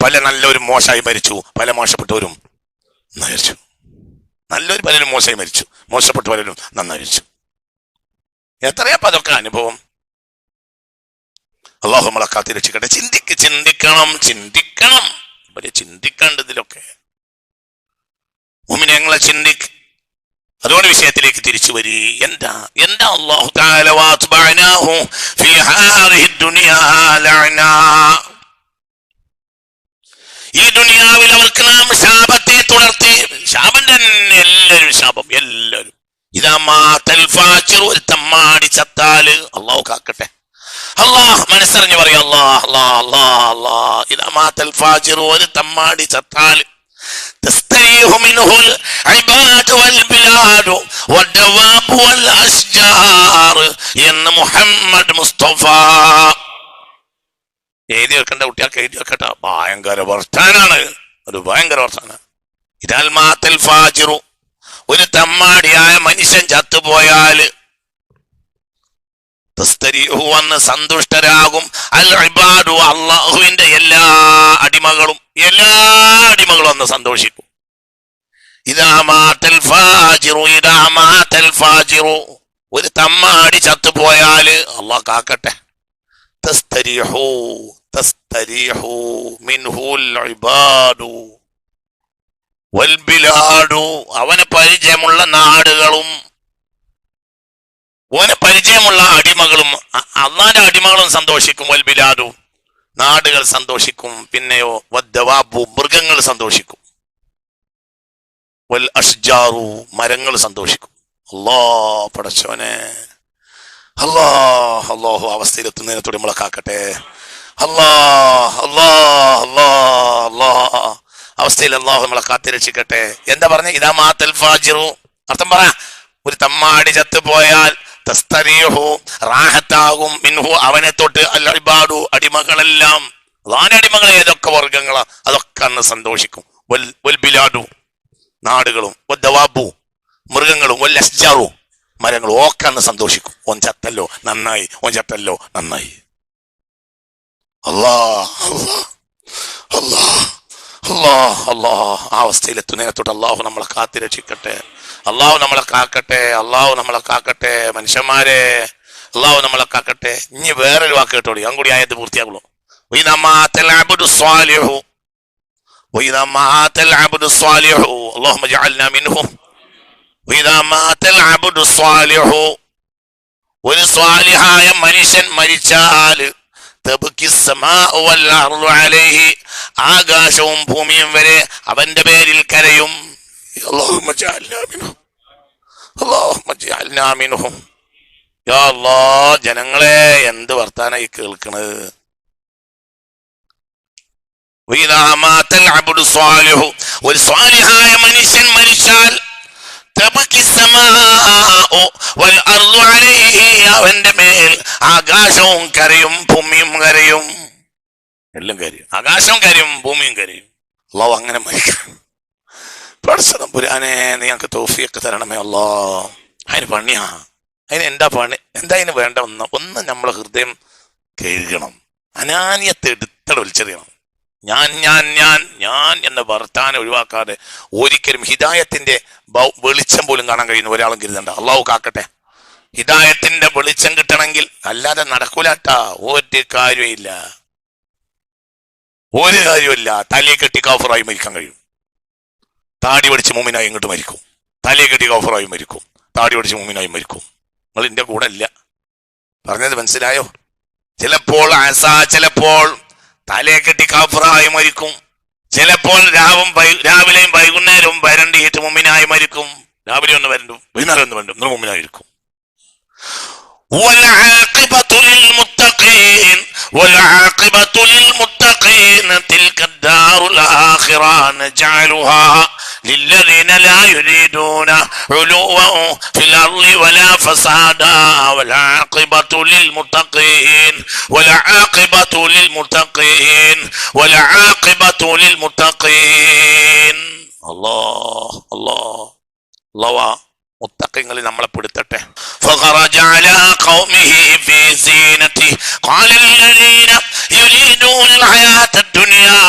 പല നല്ലവരും മോശമായി മരിച്ചു, പല മോശപ്പെട്ടവരും മരിച്ചു. നല്ലൊരു പലരും മോശമായി മരിച്ചു, മോശപ്പെട്ട പലരും നന്നായി മരിച്ചു. എത്രയപ്പോ അതൊക്കെ അനുഭവം. അല്ലാഹു നമ്മളെ കാത്തു രക്ഷിക്കട്ടെ. ചിന്തിക്കണം. വലിയ ചിന്തിക്കേണ്ടതിലൊക്കെ മുഅ്മിനീങ്ങളെ ചിന്തിക്ക്. അതുകൊണ്ട് വിഷയത്തിലേക്ക് തിരിച്ചു വരി. എന്താ എന്താ അല്ലാഹു തആല വഅത്ബഅനാഹു ഫീ ഹാദിഹി ദുനിയാ ലഅനാ, ഈ ദുനിയാവിൽ അവർക്ക് നാം ശാപത്തെ തുടർത്തി. ശാപം തന്നെ, എല്ലാവരും ശാപം, എല്ലാവരും. ഇദാ മാതൽ ഫാജിർ, ഒരു തമ്മാടി ചത്താല്, അല്ലാഹു കാക്കട്ടെ. അല്ലാഹ് മനസ്സറിഞ്ഞു പറയാ, അല്ലാഹ് അല്ലാഹ് അല്ലാഹ് അല്ലാഹ്. ഇദാ മാതൽ ഫാജിർ, ഒരു തമ്മാടി ചത്താല്, തസ്തരീഹു മിൻഹുൽ ഇബാദു വൽ ബിലാദു വദ്ദവാബു വൽ അശ്ജാർ എന്ന് മുഹമ്മദ് മുസ്തഫ. എഴുതി വെക്കേണ്ട കുട്ടികൾക്ക് എഴുതി വെക്കട്ടെ. ഭയങ്കര വർത്താനാണ്, ഒരു ഭയങ്കര വർത്താനാണ്. ഇദാൽ മാതൽ ഫാജിറു, ഒരു തമ്മാടിയായ മനുഷ്യൻ ചത്തുപോയാല്, തസ്തരീഹു വന്ന് സന്തുഷ്ടരാകും, അൽ ഇബാദു അല്ലാഹുവിന്റെ എല്ലാ അടിമകളും അന്ന് സന്തോഷിക്കും. ഇദാ മാതൽ ഫാജിറു, ഇദാ മാതൽ ഫാജിറു, ഒരു തമ്മാടി ചത്തുപോയാല്, അല്ലാഹ് കാക്കട്ടെ, തസ്തരീഹു തസ്തരീഹു മിൻഹുൽ ഇബാദു വൽ ബിലാദു, അവന് പരിചയമുള്ള നാടുകളും ഓനെ പരിചയമുള്ള അടിമകളും, അള്ളാന്റെ അടിമകളും സന്തോഷിക്കും. വൽ ബിലാദു, നാടുകൾ സന്തോഷിക്കും. പിന്നെയോ വദ്ദവാബു, മൃഗങ്ങൾ സന്തോഷിക്കും. വൽ അഷ്ജാറു, മരങ്ങൾ സന്തോഷിക്കും. അല്ലാഹ് പടച്ചോനെ, അല്ലാഹ് അല്ലാഹു അവസ്ഥയിലെത്തുന്നതിനെ തൊട്ട് നമ്മളെ കാക്കട്ടെ. അല്ലാഹ് അല്ലാഹ് അല്ലാഹ് അല്ലാഹ് അവസ്ഥയിൽ അല്ലാഹു നമ്മളെ കാത്തിരക്ഷിക്കട്ടെ. എന്താ പറഞ്ഞ? ഇദാ മാതൽ ഫാജിറു, അർത്ഥം പറ, ഒരു തമ്മാടി ചത്തുപോയാൽ, തസ്തരീഹു റാഹത്താകും, മിൻഹു അവനെ തൊട്ട്, അൽ ഇബാദു അടിമകളെല്ലാം, അല്ലാഹുവിന്റെ അടിമകൾ ഏതൊക്കെ വർഗങ്ങളാ അതൊക്കെ അന്ന് സന്തോഷിക്കും. വൽ ബിലാദു നാടുകളും, വദ്ദവാബു മൃഗങ്ങളും, വൽ അശ്ജാറു മരങ്ങളും ഒക്കെ അന്ന് സന്തോഷിക്കും. ഓൻ ചത്തല്ലോ നന്നായി, ഓൻ ചത്തല്ലോ നന്നായി. അല്ലാഹ് അല്ലാഹ് അല്ലാഹ് അല്ലാഹ് ആ അവസ്ഥയിലെത്തുന്നതിനെ തൊട്ട് അല്ലാഹു നമ്മളെ കാത്തിരക്ഷിക്കട്ടെ. അല്ലാഹു നമ്മളെ കാക്കട്ടെ. അല്ലാഹു നമ്മളെ കാക്കട്ടെ. മനുഷ്യന്മാരെ, അല്ലാഹു നമ്മളെ കാക്കട്ടെ. ഇനി വേറൊരു വാക്ക് കേട്ടോളി, ഞാൻ കൂടി ആയത് പൂർത്തിയാകുള്ളൂ. വഇദാ മാതൽ അബ്ദു സ്വാലിഹു, വഇദാ മാതൽ അബ്ദു സ്വാലിഹു, അല്ലാഹുമ്മ ജഅൽനാ മിൻഹും. വഇദാ മാതൽ അബ്ദു സ്വാലിഹു, ഒരു സ്വാലിഹായ മനുഷ്യൻ മരിച്ചാൽ, തബ്കി സ്സമാഉ വൽ അർളു അലൈഹി, ആകാശവും ഭൂമിയും വരെ അവന്റെ പേരിൽ കരയും. അല്ലാഹുമ്മ ജഅൽനാ മിൻഹും, അല്ലാഹുമ്മ ജഅൽനാ മിൻഹും. യാ അല്ലാഹ്, ജനങ്ങളെ എന്ത് വർത്താനായി കേൾക്കണത്? വഇദാ മാതൽ അബ്ദു സ്വാലിഹു, ഒരു സ്വാലിഹായ മനുഷ്യൻ മരിച്ചാൽ, തബ്കി സ്സമാഉ വൽ അർളു അലൈഹി, അവന്റെ മേൽ ആകാശവും കരയും ഭൂമിയും കരയും. എല്ലാം കരയും, ആകാശവും കരയും ഭൂമിയും കരയും. അല്ലാഹു അങ്ങനെ മരിക്കണം. പഠിച്ചതും പുരാനെ നീ ഞങ്ങൾക്ക് തൗഫീഖ് തരണമേ അല്ലാഹ്. അതിന് പണിയാ, അതിന് എന്താ പണി? എന്താ അതിന് വേണ്ട? ഒന്ന് നമ്മളെ ഹൃദയം കഴുകണം, അനാന്യത്തെ എടുത്തട വലിച്ചെറിയണം. ഞാൻ ഞാൻ ഞാൻ ഞാൻ എന്ന വർത്താനം ഒഴിവാക്കാതെ ഒരിക്കലും ഹിദായത്തിന്റെ വെളിച്ചം പോലും കാണാൻ കഴിയുന്ന ഒരാളും കരുതണ്ട. അള്ളാഹു കാക്കട്ടെ. ഹിദായത്തിന്റെ വെളിച്ചം കിട്ടണമെങ്കിൽ അല്ലാതെ നടക്കൂലാട്ടാ. ഒരു കാര്യമില്ല, ഒരു കാര്യമില്ല. തലയെ കെട്ടി കാഫറായി മരിക്കാൻ കഴിയും. താടി പഠിച്ച് മൂമിനായി ഇങ്ങോട്ട് മരിക്കും. തലയെ കെട്ടി കാഫറായി മരിക്കും. താടി പഠിച്ച് മൂമിനായി മരിക്കും. നിങ്ങൾ എന്റെ കൂടെ ഇല്ല. പറഞ്ഞത് മനസ്സിലായോ? ചിലപ്പോൾ ചിലപ്പോൾ തലയെ കെട്ടി കാഫറായി മരിക്കും. ചിലപ്പോൾ രാവിലെയും വൈകുന്നേരവും വരണ്ടിയിട്ട് മുമ്മിനായി മരിക്കും. രാവിലെ ഒന്ന് വരണ്ടും വൈകുന്നേരം ഒന്ന് വരണ്ടും നിങ്ങൾ മുമ്മിനായിരിക്കും. والعاقبة للمتقين والعاقبة للمتقين تلك الدار الآخرة نجعلها للذين لا يريدون علوا في الأرض ولا فسادا والعاقبة للمتقين والعاقبة للمتقين والعاقبة للمتقين. الله الله الله മുത്തഖീങ്ങളിൽ നമ്മളെ പെടുത്തട്ടെ. فخرج على قومه في زينته قال الذين يريدون الحياة الدنيا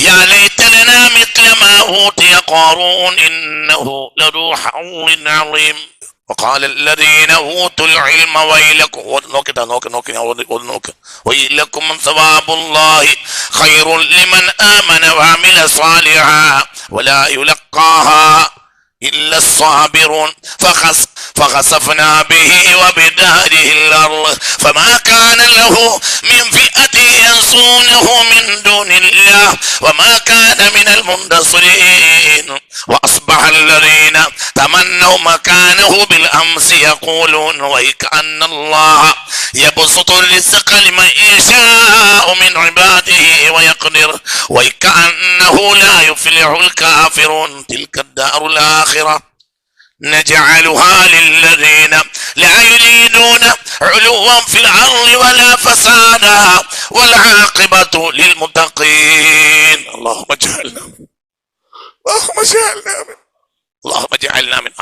يا ليت لنا مثل ما أوتي قارون إنه لذو حظ عظيم وقال الذين أوتوا العلم ويلكم ويلكم ثواب الله خير لمن آمن وعمل صالحا ولا يلقاها إلا الصابرون فخسفنا به وبداره الأرض فما كان له من فئة ينصرونه من دون الله وما كان من المنتصرين وأصبح الذين تمنوا مكانه بالأمس يقولون ويكأن الله يبسط الرزق لمن يشاء من عباده ويقدر ويكأنه لا يفلح الكافرون تلك الدار الآخرة نجعلها للذين لا يريدون علوا في الأرض ولا فسادا والعاقبة للمتقين اللهم اجعلنا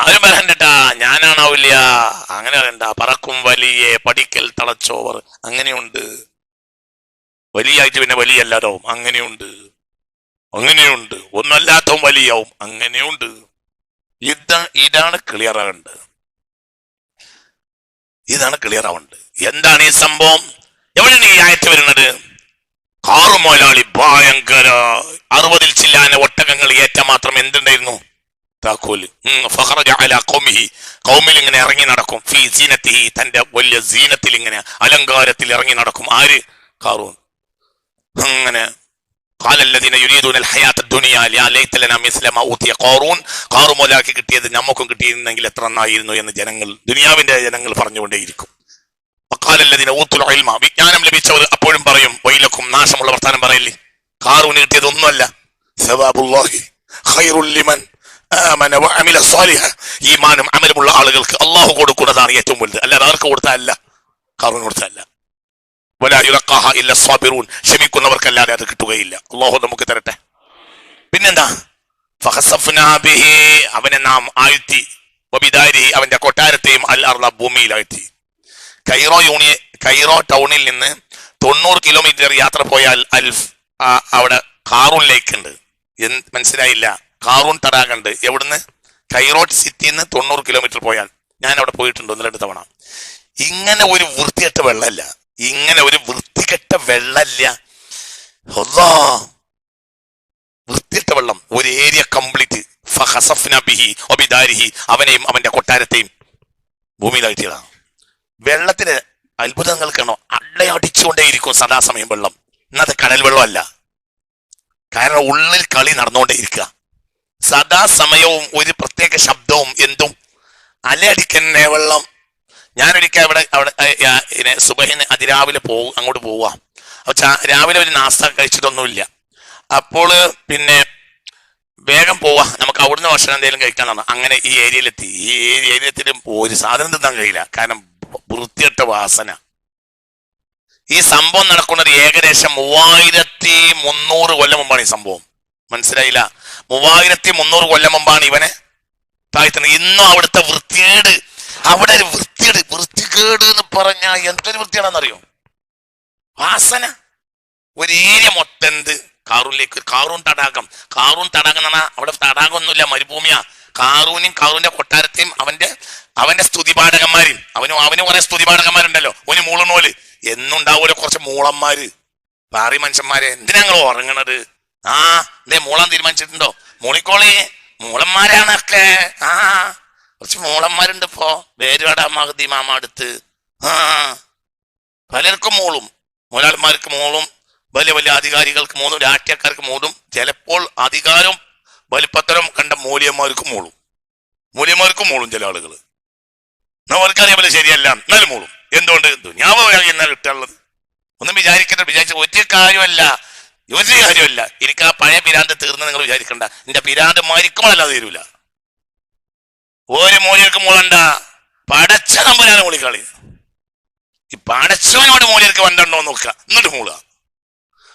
ആരും പറയണ്ടട്ടാ ഞാനാണാവില്ല അങ്ങനെ പറയണ്ട. പറക്കും വലിയ പഠിക്കൽ തളച്ചോവർ അങ്ങനെയുണ്ട്. വലിയായിട്ട് പിന്നെ വലിയല്ലാതാവും അങ്ങനെയുണ്ട്. ഒന്നല്ലാത്തവും വലിയാവും അങ്ങനെയുണ്ട്. ഇതാണ് ക്ലിയർ ആവേണ്ടത്. എന്താണ് ഈ സംഭവം? എവിടെയാണ് ഈ ആയത്ത് വരുന്നത്? കാറു മുതലാളി ഭയങ്കര 60 ചില്ലാന ഒട്ടകങ്ങൾ ഏറ്റ മാത്രം എന്തുണ്ടായിരുന്നു? താക്കോല്. കൗമിൽ ഇങ്ങനെ ഇറങ്ങി നടക്കും. ഫീ സീനത്തിഹി, തന്റെ വലിയ സീനത്തിൽ ഇങ്ങനെ അലങ്കാരത്തിൽ ഇറങ്ങി നടക്കും. ആര്? ഖാറൂൻ. അങ്ങനെ ഖാറൂൻ കിട്ടിയത് നമുക്കും കിട്ടിയിരുന്നെങ്കിൽ എത്ര നന്നായിരുന്നു എന്ന് ദുനിയാവിന്റെ ജനങ്ങൾ പറഞ്ഞുകൊണ്ടേയിരിക്കും. വിജ്ഞാനം ലഭിച്ചവർ അപ്പോഴും പറയും വൈലക്കും, നാശമുള്ള വർത്താനം പറയില്ലേ. ഖാറൂന് കിട്ടിയത് ഒന്നുമല്ല. ഈമാനും അമലുമുള്ള ആളുകൾക്ക് അള്ളാഹു കൊടുക്കുന്നതാണ് ഏറ്റവും വലുത്. അല്ലാതെ അവർക്ക് കൊടുത്തല്ല, ഖാറൂന് കൊടുത്തല്ല. ക്ഷമിക്കുന്നവർക്കല്ലാതെ അത് കിട്ടുകയില്ല. അള്ളാഹു നമുക്ക് തരട്ടെ. പിന്നെന്താ? അവനെ നാം ആഴ്ത്തി, അവന്റെ കൊട്ടാരത്തെയും ഭൂമിയിലാഴ്ത്തി. കൈറോ ടൗണിൽ നിന്ന് 90 കിലോമീറ്റർ യാത്ര പോയാൽ അവിടെ ഖാറൂൻ ലേക്ക് ഉണ്ട്. മനസ്സിലായില്ല? ഖാറൂൻ തടാകമുണ്ട്. എവിടുന്ന്? കൈറോ സിറ്റിയിൽ നിന്ന് 90 കിലോമീറ്റർ പോയാൽ. ഞാൻ അവിടെ പോയിട്ടുണ്ട് 1-2 തവണ. ഇങ്ങനെ ഒരു വൃത്തികെട്ട വെള്ളമല്ല. വൃത്തികെട്ട വെള്ളം, ഒരു ഏരിയ കംപ്ലീറ്റ്. അവനെയും അവന്റെ കൊട്ടാരത്തെയും ഭൂമിയിലായിട്ടാണ്. വെള്ളത്തിന് അത്ഭുതങ്ങൾ കാണോ? അടിച്ചുകൊണ്ടേയിരിക്കും സദാസമയം വെള്ളം. ഇന്നത് കടൽ വെള്ളമല്ല. കാരണം ഉള്ളിൽ കളി നടന്നുകൊണ്ടേയിരിക്കുക. സദാസമയവും ഒരു പ്രത്യേക ശബ്ദവും എന്തും അലയടിക്കുന്ന വെള്ളം. ഞാനൊരിക്കൽ അവിടെ സുബഹിന് അതിരാവിലെ അങ്ങോട്ട് പോവുക. രാവിലെ ഒരു നാസ്ത കഴിച്ചിട്ടൊന്നുമില്ല. അപ്പോൾ പിന്നെ വേഗം പോവാ, നമുക്ക് അവിടുന്ന് ഭക്ഷണം എന്തെങ്കിലും കഴിക്കാന്നാണ്. അങ്ങനെ ഈ ഏരിയയിലെത്തി. ഈ ഏരിയത്തിൽ ഒരു സാധനം തിന്നാൻ കഴിയില്ല. കാരണം വൃത്തികെട്ട വാസന. ഈ സംഭവം നടക്കുന്നത് ഏകദേശം 3300 കൊല്ലം മുമ്പാണ് ഈ സംഭവം. മനസ്സിലായില്ല? 3300 കൊല്ലം മുമ്പാണ് ഇവനെ താഴ്ത്തുന്നത്. ഇന്നും അവിടുത്തെ വൃത്തികേട്, അവിടെ ഒരു വൃത്തികേട് എന്ന് പറഞ്ഞാൽ എന്തൊരു വൃത്തിയാണെന്നറിയോ? വാസന. ഒരു ഏരിയ മൊത്തം എന്ത്? ഖാറൂനിലേക്ക്. ഖാറൂൻ തടാകം എന്ന് പറഞ്ഞാൽ അവിടെ തടാകം ഒന്നുമില്ല, മരുഭൂമിയാ. ഖാറൂനും ഖാറൂന്റെ കൊട്ടാരത്തെയും അവന്റെ സ്തുതിപാഠകന്മാരും അവന് കുറെ സ്തുതിപാഠകന്മാരുണ്ടല്ലോ. ഒരു മൂളനോല് എന്നുണ്ടാവൂലോ കുറച്ച് മൂളന്മാര്, പാറി മനുഷ്യന്മാരെ. എന്തിനാ ഞങ്ങൾ ഉറങ്ങണത്? എന്തേ മൂളാൻ തീരുമാനിച്ചിട്ടുണ്ടോ? മൂളിക്കോളി, മൂളന്മാരാണൊക്കെ. കുറച്ച് മൂളന്മാരുണ്ട് ഇപ്പോ വേരുവാട മഹദി മാമ അടുത്ത്. പലർക്കും മൂളും. മുതലാളിമാർക്ക് മൂളും, വലിയ വലിയ അധികാരികൾക്ക് മൂളും, രാഷ്ട്രീയക്കാർക്ക് മൂളും. ചിലപ്പോൾ അധികാരം വലിപ്പത്തരം കണ്ട മൂല്യന്മാർക്കും മൂളും ചില ആളുകൾ. അവർക്കറിയാമല്ലോ ശരിയല്ല, എന്നാലും മൂളും. എന്തുകൊണ്ട്? ദുനിയാവ് എന്നാൽ കിട്ടാനുള്ളത്. ഒന്നും വിചാരിച്ച ഒരു കാര്യമല്ല. എനിക്ക് ആ പഴയ പിരാന്ത് തീർന്ന് നിങ്ങൾ വിചാരിക്കണ്ട. എന്റെ പിരാന്ത് മരിക്കുമ്പോഴല്ലാതെ തീരൂല. ഒരു മൂല്യർക്ക് മൂളണ്ട, പടച്ച നമ്പരാണ് മൂളിക്കളി. ഈ പടച്ചവനോട് മൂല്യർക്ക് വണ്ടോ നോക്കുക, എന്നിട്ട് മൂളുക.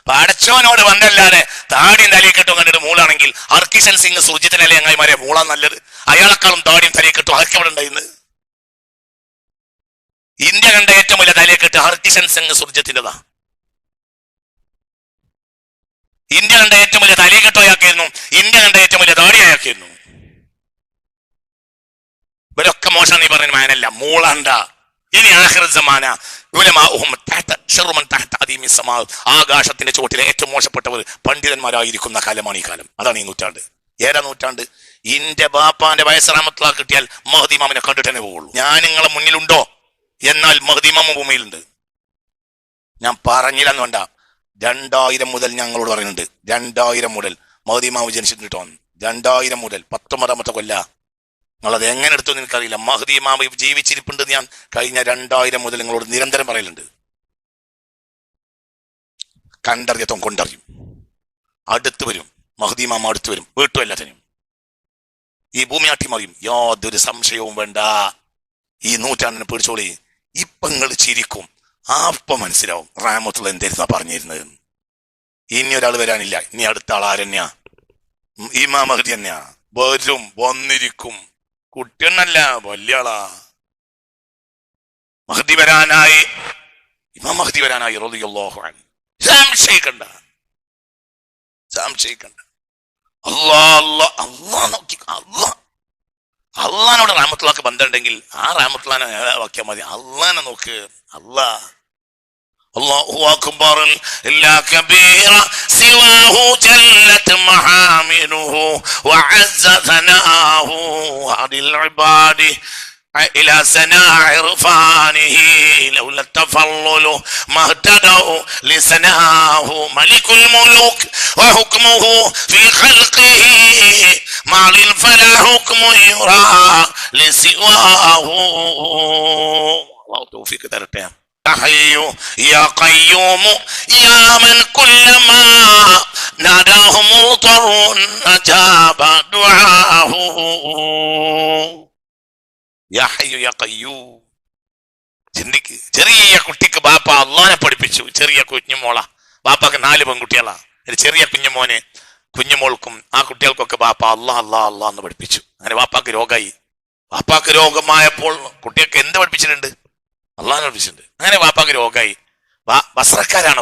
പടച്ചവനോട് വണ്ടല്ലാതെ താടിയും തലയെക്കെട്ടും കണ്ടിട്ട് മൂളാണെങ്കിൽ ഹർകിഷൻ സിംഗ് സുർജിത്തിനല്ലേ ചങ്ങായിമാരെ മൂളാൻ നല്ലത്. അയാളെക്കാളും താടിയും തലയെക്കെട്ടും ആർക്ക് എവിടെ ഉണ്ടായിരുന്നു? ഇന്ത്യ കണ്ട ഏറ്റവും വലിയ തലയെക്കെട്ട് ഹർകിഷൻ സിംഗ് സുർജിത്തിൻ്റെതാ. ഇന്ത്യ കണ്ട ഏറ്റവും വലിയ തലയെക്കെട്ടോ അയാൾക്കായിരുന്നു. ഇന്ത്യ കണ്ട ഏറ്റവും വലിയ താടി അയാൾക്കായിരുന്നു. ഇവരൊക്കെ മോശം നീ പറയുന്ന മാനല്ല, മൂളണ്ട. ഇനി ആഖിറസ്സമാന ആകാശത്തിന്റെ ചോട്ടിലെ ഏറ്റവും മോശപ്പെട്ടവർ പണ്ഡിതന്മാരായിരിക്കുന്ന കാലമാണ് ഈ കാലം. അതാണ് ഈ നൂറ്റാണ്ട്. ഏതാ നൂറ്റാണ്ട്? ഇന്റെ ബാപ്പാന്റെ വയസ്സ് റഹ്മത്തുള്ളാഹി കിട്ടിയാൽ മഹ്ദി ഇമാമിനെ കണ്ടിട്ട് തന്നെ പോവുള്ളൂ. ഞാൻ നിങ്ങളെ മുന്നിലുണ്ടോ? എന്നാൽ മഹ്ദി ഇമാം ഭൂമിയിലുണ്ട്. ഞാൻ പറഞ്ഞില്ലെന്ന് വേണ്ട, 2000 മുതൽ ഞങ്ങളോട് പറയുന്നുണ്ട്. 2000 മുതൽ മഹ്ദി ഇമാം ജനിച്ചിട്ടോ, 2000 മുതൽ 19 കൊല്ല. നിങ്ങളത് എങ്ങനെ എടുത്തു എനിക്കറിയില്ല. മഹ്ദി ഇമാം ജീവിച്ചിരിപ്പുണ്ട് ഞാൻ കഴിഞ്ഞ 2000 മുതൽ നിങ്ങളോട് നിരന്തരം പറയലുണ്ട്. കണ്ടറിയത്തോ കൊണ്ടറിയും. അടുത്ത് വരും മഹ്ദി ഇമാം, അടുത്ത് വരും, വീട്ടും എല്ലാത്തിനും. ഈ ഭൂമി അട്ടിമറിയും, യാതൊരു സംശയവും വേണ്ട. ഈ നൂറ്റാണ്ടിനെ പിടിച്ചോളി. ഇപ്പൊ നിങ്ങൾ ചിരിക്കും, അപ്പം മനസ്സിലാവും റഹ്മത്തുള്ളാഹി എന്തായിരുന്നാ പറഞ്ഞിരുന്നത്. ഇനി ഒരാൾ വരാനില്ല. ഇനി അടുത്ത ആൾ ആരെന്നെയാ? ഇമാം മഹ്ദി തന്നെയാ. വരും, വന്നിരിക്കും. കുട്ടിയെന്നല്ല, വലിയ ആളാ. മഹ്ദി വരാനായി, ഇമാം മഹ്ദി വരാനായി റളിയല്ലാഹു അൻഹു. സംശയിക്കണ്ട. അള്ളാനോട് റഹ്മത്തുള്ളാഹിക്ക് ബന്ധമുണ്ടെങ്കിൽ ആ റഹ്മത്തുള്ളാഹിനെ വാക്കിയാൽ മതി. അള്ളാനെ നോക്ക്. അല്ലാഹു അക്ബർ ലാ കബീറ സിവാഹു ജല്ലത് മഹാമിനുഹു വഅസ്സ സനാഹു അദിൽ ഇബാദി إلى سناء عرفانه لولا التفضل ما اهتدوا لسناه ملك الملوك وحكمه في خلقه ما للفلا حكم يرى لسواه. الله توفيق درتين. يا حي يا قيوم يا من كلما ناداه مضطر أجاب دعاه. ചിന്തിക്ക്. ചെറിയ കുട്ടിക്ക് ബാപ്പ അള്ളാനെ പഠിപ്പിച്ചു. ചെറിയ കുഞ്ഞുമോള, ബാപ്പാക്ക് 4 പെൺകുട്ടികളാ. ഒരു ചെറിയ കുഞ്ഞുമോനെ, കുഞ്ഞുമോൾക്കും ആ കുട്ടികൾക്കൊക്കെ ബാപ്പ അള്ളാ അള്ളാ അള്ളാ എന്ന് പഠിപ്പിച്ചു. അങ്ങനെ ബാപ്പാക്ക് രോഗമായി. ബാപ്പാക്ക് രോഗമായപ്പോൾ കുട്ടികൾക്ക് എന്ത് പഠിപ്പിച്ചിട്ടുണ്ട്? അള്ളാനെ പഠിപ്പിച്ചിട്ടുണ്ട്. അങ്ങനെ ബാപ്പാക്ക് രോഗമായി. വസ്ത്രക്കാരാണ്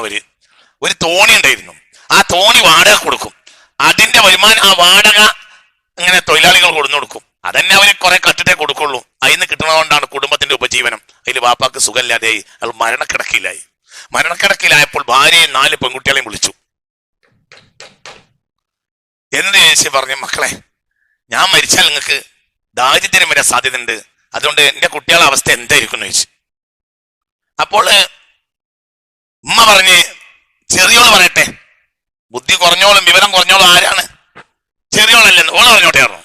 ഒരു തോണി ഉണ്ടായിരുന്നു. ആ തോണി വാടക കൊടുക്കും. അതിന്റെ വരുമാനം, ആ വാടക ഇങ്ങനെ തൊഴിലാളികൾ കൊടുക്കും. അതന്നെ അവര് കുറെ കട്ടിട്ടേ കൊടുക്കുള്ളൂ. അതിന് കിട്ടുന്നതുകൊണ്ടാണ് കുടുംബത്തിന്റെ ഉപജീവനം. അതിൽ ബാപ്പാക്ക് സുഖമില്ലാതെയായി. അയാൾ മരണക്കിടക്കിലായപ്പോൾ ഭാര്യയും 4 പെൺകുട്ടികളെയും വിളിച്ചു. എന്ന് ചോദിച്ച് പറഞ്ഞു, മക്കളെ, ഞാൻ മരിച്ചാൽ നിങ്ങൾക്ക് ദാരിദ്ര്യം വരാൻ സാധ്യതയുണ്ട്. അതുകൊണ്ട് എന്റെ കുട്ടികളുടെ അവസ്ഥ എന്തായിരിക്കും എന്ന് ചോദിച്ചു. അപ്പോൾ ഉമ്മ പറഞ്ഞ്, ചെറിയോള് പറയട്ടെ, ബുദ്ധി കുറഞ്ഞോളും വിവരം കുറഞ്ഞോളും ആരാണ്? ചെറിയോളല്ലെന്ന്. ഓള് പറഞ്ഞോട്ടെ പറഞ്ഞു.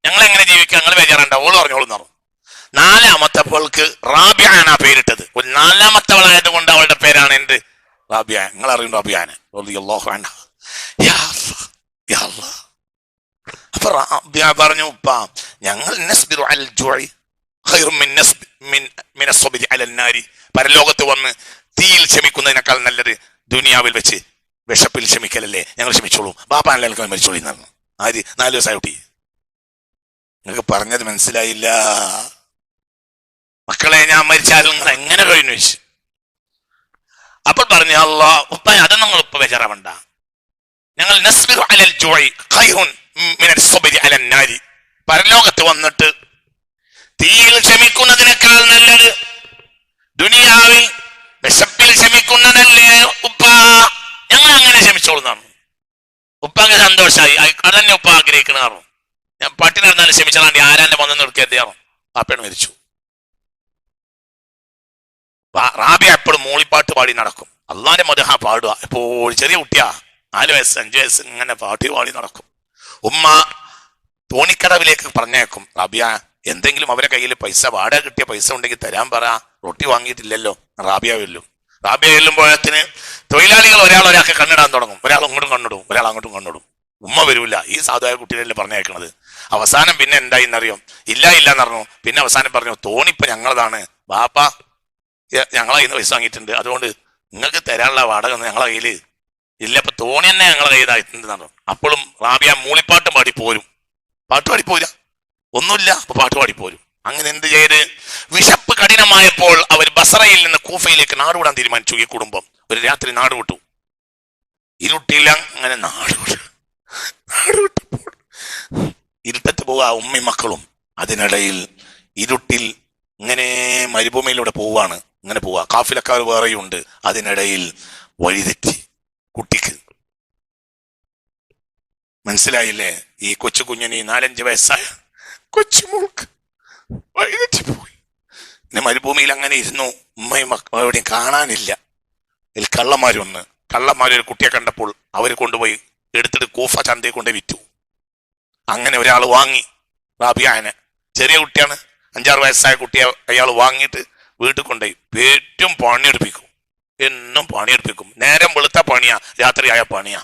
ഞങ്ങൾ എങ്ങനെ ജീവിക്കുക, ഞങ്ങൾ ബേജാറുണ്ട, ഓള് പറഞ്ഞോളൂന്ന് പറഞ്ഞു. 4-മത്തവൾക്ക് റാബിയ എന്നാ പേരിട്ടത്. ഒരു 4-മത്തവളായത് കൊണ്ട് അവളുടെ പേരാണ് എന്ത്? റാബിയ. നിങ്ങൾ അറിയുന്നു റാബിയാന്. അപ്പൊ റാബിയ പറഞ്ഞു, ഉപ്പ, ഞങ്ങൾ പരലോകത്ത് വന്ന് തീയിൽ ക്ഷമിക്കുന്നതിനേക്കാൾ നല്ലത് ദുനിയാവിൽ വെച്ച് വിശപ്പിൽ ക്ഷമിക്കലല്ലേ, ഞങ്ങൾ ക്ഷമിച്ചോളൂ, ബാപ്പാനല്ലേ മരിച്ചോളൂ എന്നാണ്. 4 ദിവസമായി കുട്ടി. നിങ്ങൾക്ക് പറഞ്ഞത് മനസ്സിലായില്ല. മക്കളെ, ഞാൻ മരിച്ചാൽ നിങ്ങൾ എങ്ങനെ കഴിഞ്ഞു വെച്ച്. അപ്പോൾ പറഞ്ഞു, അല്ലാ ഉപ്പ, അതൊന്നും നിങ്ങൾ ഉപ്പ ബേജാറാവണ്ട. ഞങ്ങൾ പരലോകത്ത് വന്നിട്ട് തീയിൽ ക്ഷമിക്കുന്നതിനേക്കാൾ നല്ലത് ദുനിയാവിൽ വിശപ്പിൽ ക്ഷമിക്കുന്നതല്ലേ ഉപ്പ, ഞങ്ങൾ അങ്ങനെ ക്ഷമിച്ചോളുന്നാണ്. ഉപ്പാക്ക് സന്തോഷമായി. അതന്നെ ഉപ്പ ആഗ്രഹിക്കണാറു. ഞാൻ പട്ടിണി നടന്നാലും ക്ഷമിച്ചാൽ ആരാന്റെ വന്നെന്ന് എടുക്കരുതാറോ. പാപ്പയാണ് മരിച്ചു. റാബിയ എപ്പോഴും മൂളിപ്പാട്ട് പാടി നടക്കും. അള്ളാന്റെ മധുഹ പാടുക എപ്പോഴും. ചെറിയ കുട്ടിയാ, 4 വയസ്സ് 5 വയസ്സ്, ഇങ്ങനെ പാട്ട് പാടി നടക്കും. ഉമ്മ തോണിക്കടവിലേക്ക് പറഞ്ഞേക്കും, റാബിയ, എന്തെങ്കിലും അവരെ കയ്യിൽ പൈസ, വാടക കിട്ടിയ പൈസ ഉണ്ടെങ്കിൽ തരാൻ പറ. റൊട്ടി വാങ്ങിയിട്ടില്ലല്ലോ. റാബിയ ചെല്ലുമ്പോഴത്തിന് തൊഴിലാളികൾ ഒരാൾക്ക് കണ്ണിടാൻ തുടങ്ങും. ഒരാൾ അങ്ങോട്ടും കണ്ണിടും, ഒരാൾ അങ്ങോട്ടും കണ്ണിടും. ഉമ്മ വരൂല. ഈ സാധുവായ കുട്ടികളല്ലേ പറഞ്ഞേക്കണത്. അവസാനം പിന്നെ എന്തായിന്നറിയോ? ഇല്ല എന്ന് പറഞ്ഞു. പിന്നെ അവസാനം പറഞ്ഞു, തോണിപ്പോ ഞങ്ങളതാണ്, ബാപ്പ ഞങ്ങളെ കയ്യിൽ നിന്ന് പൈസ വാങ്ങിയിട്ടുണ്ട്, അതുകൊണ്ട് നിങ്ങൾക്ക് തരാനുള്ള വാടക ഞങ്ങളെ കയ്യില് ഇല്ല, ഇപ്പൊ തോണി തന്നെ ഞങ്ങളെ കയ്യിലായിട്ടുണ്ടെന്നാണ്. അപ്പോഴും റാബിയ മൂളിപ്പാട്ടും പാടിപ്പോരും. പാട്ട് പാടിപ്പോരാ, ഒന്നുമില്ല, അപ്പൊ പാട്ട് പാടിപ്പോരും. അങ്ങനെ എന്ത് ചെയ്ത്, വിശപ്പ് കഠിനമായപ്പോൾ അവർ ബസറയിൽ നിന്ന് കൂഫയിലേക്ക് നാടുവിടാൻ തീരുമാനിച്ചു. ഈ കുടുംബം ഒരു രാത്രി നാട് വിട്ടു. ഇരുട്ടില്ല, അങ്ങനെ നാട് വിട്ടപ്പോൾ ഇരുട്ടത്ത് പോവുക ഉമ്മയും മക്കളും. അതിനിടയിൽ ഇരുട്ടിൽ ഇങ്ങനെ മരുഭൂമിയിലൂടെ പോവാണ്. ഇങ്ങനെ പോവാ, കാഫിലക്കാർ വേറെയുണ്ട്. അതിനിടയിൽ വഴിതെറ്റി കുട്ടിക്ക് മനസ്സിലായില്ലേ? ഈ കൊച്ചു കുഞ്ഞിന് 4-5 വയസ്സായ കൊച്ചുമോൾക്ക് വഴിതെറ്റിപ്പോയി. പിന്നെ മരുഭൂമിയിൽ അങ്ങനെ ഇരുന്നു. ഉമ്മയും എവിടെയും കാണാനില്ല. ഇതിൽ കള്ളന്മാരൊരു കുട്ടിയെ കണ്ടപ്പോൾ അവർ കൊണ്ടുപോയി എടുത്തിട്ട് കൂഫ ചന്തയിൽ കൊണ്ട് വിറ്റു. അങ്ങനെ ഒരാൾ വാങ്ങി റാബിയാനെ, ചെറിയ കുട്ടിയാണ്, 5-6 വയസ്സായ കുട്ടിയെ അയാൾ വാങ്ങിയിട്ട് വീട്ടിൽ കൊണ്ടുപോയി ഏറ്റവും പണിയെടുപ്പിക്കും. എന്നും പണിയെടുപ്പിക്കും. നേരം വെളുത്ത പണിയാ, രാത്രിയായ പണിയാ.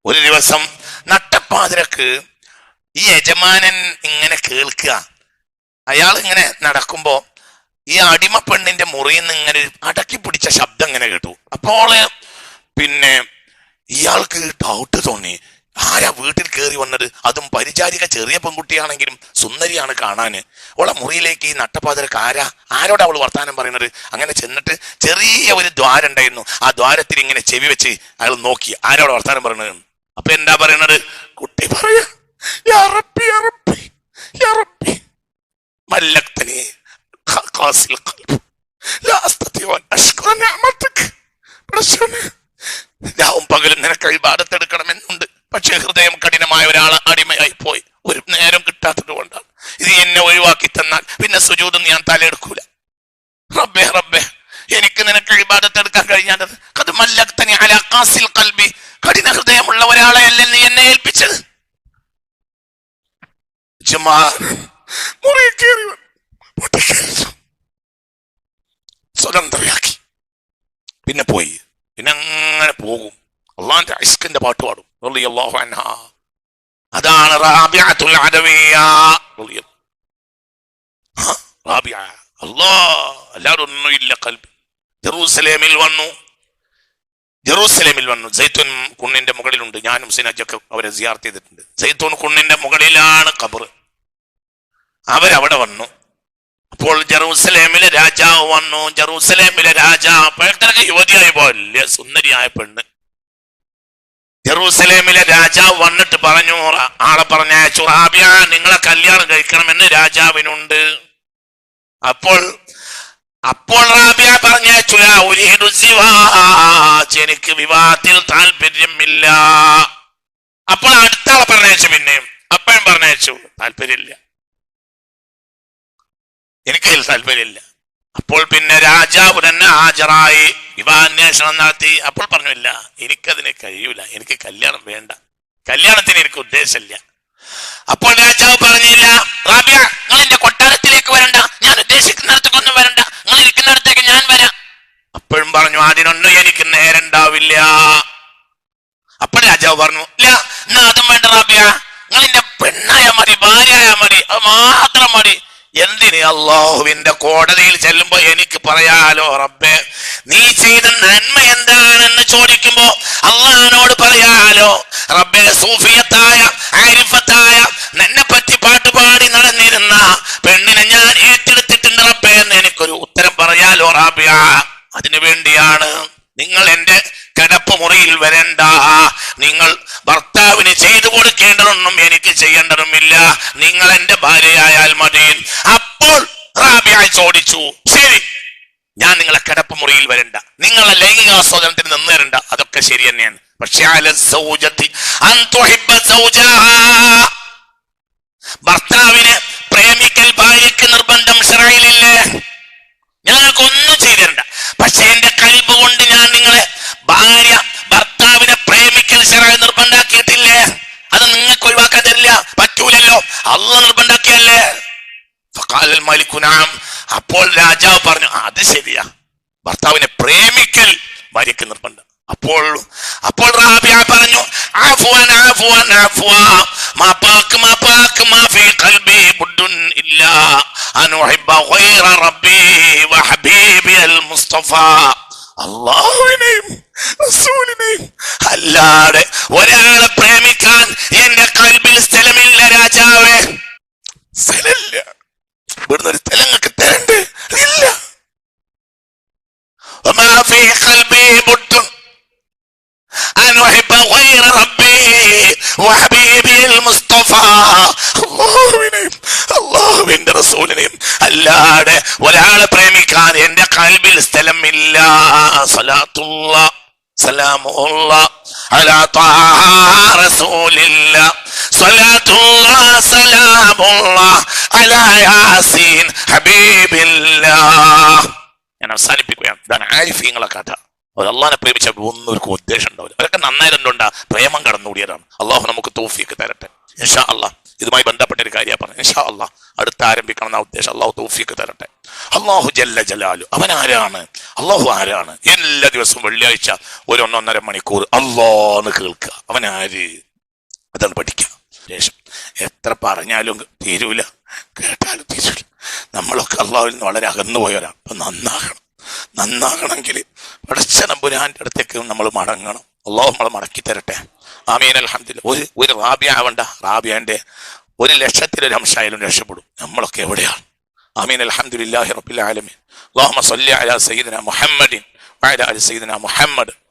ഒരു ദിവസം നട്ടപ്പാതിരക്ക് ഈ യജമാനൻ ഇങ്ങനെ കേൾക്കുക, അയാൾ ഇങ്ങനെ നടക്കുമ്പോ ഈ അടിമ പെണ്ണിന്റെ മുറിയിൽ നിന്ന് ഇങ്ങനെ അടക്കി പിടിച്ച ശബ്ദം ഇങ്ങനെ കേട്ടു. അപ്പോൾ പിന്നെ ഇയാൾക്ക് ഡൗട്ട് തോന്നി, ആരാ വീട്ടിൽ കയറി വന്നത്? അതും പരിചാരിക ചെറിയ പെൺകുട്ടിയാണെങ്കിലും സുന്ദരിയാണ് കാണാന്. അവളെ മുറിയിലേക്ക് ഈ നട്ടപ്പാതിരക്ക് ആരോട് അവൾ വർത്താനം പറയുന്നത്? അങ്ങനെ ചെന്നിട്ട് ചെറിയ ഒരു ദ്വാരം ഉണ്ടായിരുന്നു, ആ ദ്വാരത്തിൽ ഇങ്ങനെ ചെവി വെച്ച് അയാൾ നോക്കി ആരോട് വർത്താനം പറയുന്നത്. അപ്പൊ എന്താ പറയണത്? കുട്ടി പറയാ, യാ റബ്ബി യാ റബ്ബി യാ റബ്ബി മല്ലക്തനി ഖാസിൽ ഖൽബ് ലാ അസ്തതിഉ അൻ അഷ്കുറ നിഅമതക. രാവും പകലും നിനക്ക് ഇബാദത്ത് എടുക്കണമെന്നുണ്ട്, പക്ഷെ ഹൃദയം കഠിനമായ ഒരാൾ അടിമയായി പോയി. ഒരു നേരം കിട്ടാത്തത് കൊണ്ടാണ്. ഇത് എന്നെ ഒഴിവാക്കി തന്നാൽ പിന്നെ സുജൂദും ഞാൻ തലയെടുക്കൂല. റബ്ബേ റബ്ബേ, എനിക്ക് നിനക്ക് ഇബാദത്ത് എടുക്കാൻ കഴിഞ്ഞാൽ അത് മല്ലക്തനി അലാ ഖാസിൽ ഖൽബി, കഠിന ഹൃദയമുള്ള ഒരാളെയല്ലേ നീ എന്നെ ഏൽപ്പിച്ചത്. സ്വതന്ത്രയാക്കി. പിന്നെ പോയി, പിന്നെ അങ്ങനെ പോകും. അള്ളാന്റെ ഇസ്കിന്റെ പാട്ട് പാടും. റളിയല്ലാഹു അൻഹാ. അതാണ് റാബിഅത്തുൽ അദവിയ്യ. റാബിഅ എല്ലാവരും ഒന്നുമില്ല കൽബ്. ജെറൂസലേമിൽ വന്നു. സൈത്തൂൻ കുന്നിന്റെ മുകളിലുണ്ട്. ഞാനും സിനാജൊക്കെ അവരെ സിയാറത്ത് ചെയ്തിട്ടുണ്ട്. സൈത്തൂൻ കുന്നിന്റെ മുകളിലാണ് ഖബർ. അവരവിടെ വന്നു. അപ്പോൾ ജെറൂസലേമിലെ രാജാവ് വന്നു. അപ്പോഴത്തേക്ക് യുവതിയായി പോലെ സുന്ദരിയായ പെണ്ണ്. ജെറൂസലേമിലെ രാജാവ് വന്നിട്ട് പറഞ്ഞു, ആളെ പറഞ്ഞയച്ചു, റാബിയ നിങ്ങളെ കല്യാണം കഴിക്കണമെന്ന് രാജാവിനുണ്ട്. അപ്പോൾ റാബിയ പറഞ്ഞയച്ചു, എനിക്ക് വിവാഹത്തിൽ താല്പര്യമില്ല. അപ്പോൾ അടുത്ത ആളെ പറഞ്ഞയച്ചു, പിന്നെയും അപ്പോഴും പറഞ്ഞയച്ചു, താല്പര്യമില്ല, എനിക്കതിൽ താല്പര്യമില്ല. അപ്പോൾ പിന്നെ രാജാവ് തന്നെ ഹാജരായി വിവാഹാന്വേഷണം നടത്തി. അപ്പോൾ പറഞ്ഞില്ല, എനിക്കതിന് കഴിയൂല, എനിക്ക് കല്യാണം വേണ്ട, കല്യാണത്തിന് എനിക്ക് ഉദ്ദേശമില്ല. അപ്പോൾ രാജാവ് പറഞ്ഞില്ല, റാബിയ നിങ്ങൾ എന്റെ കൊട്ടാരത്തിലേക്ക് വരണ്ട, ഞാൻ ഉദ്ദേശിക്കുന്നിടത്തേക്കൊന്നും വരണ്ട, നിങ്ങൾ ഇരിക്കുന്നിടത്തേക്ക് ഞാൻ വരാം. അപ്പോഴും പറഞ്ഞു, അതിനൊന്നും എനിക്ക് നേരണ്ടാവില്ല. അപ്പോൾ രാജാവ് പറഞ്ഞു, ഇല്ല എന്നാ അതും വേണ്ട റാബിയ, നിങ്ങൾ എന്റെ പെണ്ണായ മതി, ഭാര്യയായ മതി, അത് മാത്രം മതി. എന്തിന്? അള്ളാഹുവിന്റെ കോടതിയിൽ ചെല്ലുമ്പോ എനിക്ക് പറയാലോ, റബ്ബേ നീ ചെയ്ത നന്മ എന്താണെന്ന് ചോദിക്കുമ്പോ അള്ളാഹിനോട് പറയാലോ, റബ്ബേ സൂഫിയത്തായ ആരിഫത്തായ എന്നെ പറ്റി പാട്ടുപാടി നടന്നിരുന്ന പെണ്ണിനെ ഞാൻ ഏറ്റെടുത്തിട്ടുണ്ട് റബ്ബേ എന്ന് എനിക്കൊരു ഉത്തരം പറയാലോ റാബിയ. അതിനു വേണ്ടിയാണ് നിങ്ങൾ എന്റെ കിടപ്പ് മുറിയിൽ വരണ്ട. നിങ്ങൾ ഭർത്താവിന് ചെയ്തു കൊടുക്കേണ്ടതൊന്നും എനിക്ക് ചെയ്യേണ്ടതുമില്ല, നിങ്ങൾ എന്റെ ഭാര്യയായാൽ മതി. അപ്പോൾ റാബിയ ചോദിച്ചു, ശരി ഞാൻ നിങ്ങളെ കിടപ്പ് മുറിയിൽ വരണ്ട, നിങ്ങളെ ലൈംഗിക ആസ്വാദനത്തിന് നിന്ന് തരണ്ട, അതൊക്കെ ശരി തന്നെയാണ്. പക്ഷെ ഭർത്താവിനെ പ്രേമിക്കൽ ഭാര്യക്ക് നിർബന്ധം ശറഈലില്ലേ? ഞങ്ങൾക്കൊന്നും ചെയ്തിരണ്ട, പക്ഷെ എന്റെ കൽബ് കൊണ്ട് ഞാൻ നിങ്ങളെ ഭർത്താവിനെ പ്രേമിക്കൽ ശറഈ നിർബന്ധാക്കിയിട്ടില്ലേ? അത് നിങ്ങൾക്ക് ഒഴിവാക്കാൻ തരില്ല, പറ്റൂലല്ലോ, അല്ലാഹു നിർബന്ധാക്കിയല്ലേ. ഫഖാലൽ മലികു നഅം. അപ്പോൾ രാജാവ് പറഞ്ഞു, അത് ശരിയാ, ഭർത്താവിനെ പ്രേമിക്കൽ ഭാര്യക്ക് നിർബന്ധം. അപ്പോൾ റാബിയ പറഞ്ഞു, ആഫ്വാൻ ആഫ്വാൻ ആഫ്വാ മാപാക്ക് മാപാക്ക് മാഫി ഖൽബി ബുദ്ദുൻ ഇല്ലാ അൻ ഉഹിബ്ബ ഗൈറ റബ്ബി വഹബീബി അൽ മുസ്തഫ. അല്ലാഹുവിനെയും റസൂലിനെയും അല്ലാതെ ഒരാളെ പ്രേമിക്കാൻ എന്റെ കൽബിൽ സ്ഥലമില്ല രാജാവേ. സ്ഥലമില്ല, ഇവിടുന്ന് ഒരു സ്ഥലം നിങ്ങൾക്ക് തരണ്ടേ? ഇല്ല. വമാ ഫീ ഖൽബി ബുദ്ദുൻ അൻ ഉഹിബ്ബ ഗൈറ റബ്ബി വഹബീബി അൽ മുസ്തഫ. അല്ലാഹുവിനെയും അല്ലാഹുവിന്റെ റസൂലിനെയും അല്ലാതെ ഒരാളെ പ്രേമിക്കാൻ എന്റെ കൽബിൽ സ്ഥലമില്ല. സലാത്തുല്ലാ സലാമുല്ലാ അലാ ത്വാഹ റസൂലില്ലാ സ്വലാത്തുല്ലാഹ് സലാമുല്ലാഹ് അലാ യാസീൻ ഹബീബില്ലാഹ്. ഞാൻ അവസാനിപ്പിക്കുകയാണ്. ഇതാണ് ആരിഫീങ്ങളെ കഥ. അവർ അള്ളാഹിനെ പ്രേമിച്ച ഒന്നും ഒരു ഉദ്ദേശം ഉണ്ടാവില്ല. അവരൊക്കെ നന്നായിരുന്നുണ്ടാ പ്രേമം കടന്നുകൂടിയതാണ്. അള്ളാഹു നമുക്ക് തൗഫീഖ് തരട്ടെ ഇൻഷാ അള്ളാഹ്. ഇതുമായി ബന്ധപ്പെട്ട ഒരു കാര്യമാണ് പറഞ്ഞത്. ഇൻഷാ അള്ളാഹ് അടുത്ത് ആരംഭിക്കണം എന്ന ഉദ്ദേശം. അള്ളാഹു തൗഫീഖ് തരട്ടെ. അള്ളാഹു ജല്ല ജലാലു അവൻ ആരാണ്? അള്ളാഹു ആരാണ്? എല്ലാ ദിവസവും വെള്ളിയാഴ്ച ഒരു 1.5 മണിക്കൂർ അള്ളാന്ന് കേൾക്കുക. അവൻ ആര്? അതാണ് പഠിക്കുക. ശേഷം എത്ര പറഞ്ഞാലും തീരൂല, കേട്ടാലും തീരൂല. നമ്മളൊക്കെ അള്ളാഹുവിൽ നിന്ന് വളരെ അകന്നു പോയവരാണ്. അപ്പൊ നന്നാകണമെങ്കിൽ പടച്ച നമ്പുരാന്റെ അടുത്തേക്ക് നമ്മൾ മടങ്ങണം. അള്ളാഹു നമ്മളെ മടക്കി തരട്ടെ. ആമീൻ. അൽഹംദുലില്ലാഹ്. ഒരു റാബിയ ആവണ്ട. റാബിയാന്റെ 1,00,000 അംശമായാലും രക്ഷപ്പെടും. നമ്മളൊക്കെ എവിടെയാണ്? ആമീൻ. അൽഹംദുലില്ലാഹി റബ്ബിൽ ആലമീൻ. അല്ലാഹുമ്മ സ്വല്ലി അലാ സയ്യിദിനാ മുഹമ്മദിൻ വഅലാ ആലി സയ്യിദിനാ മുഹമ്മദ്.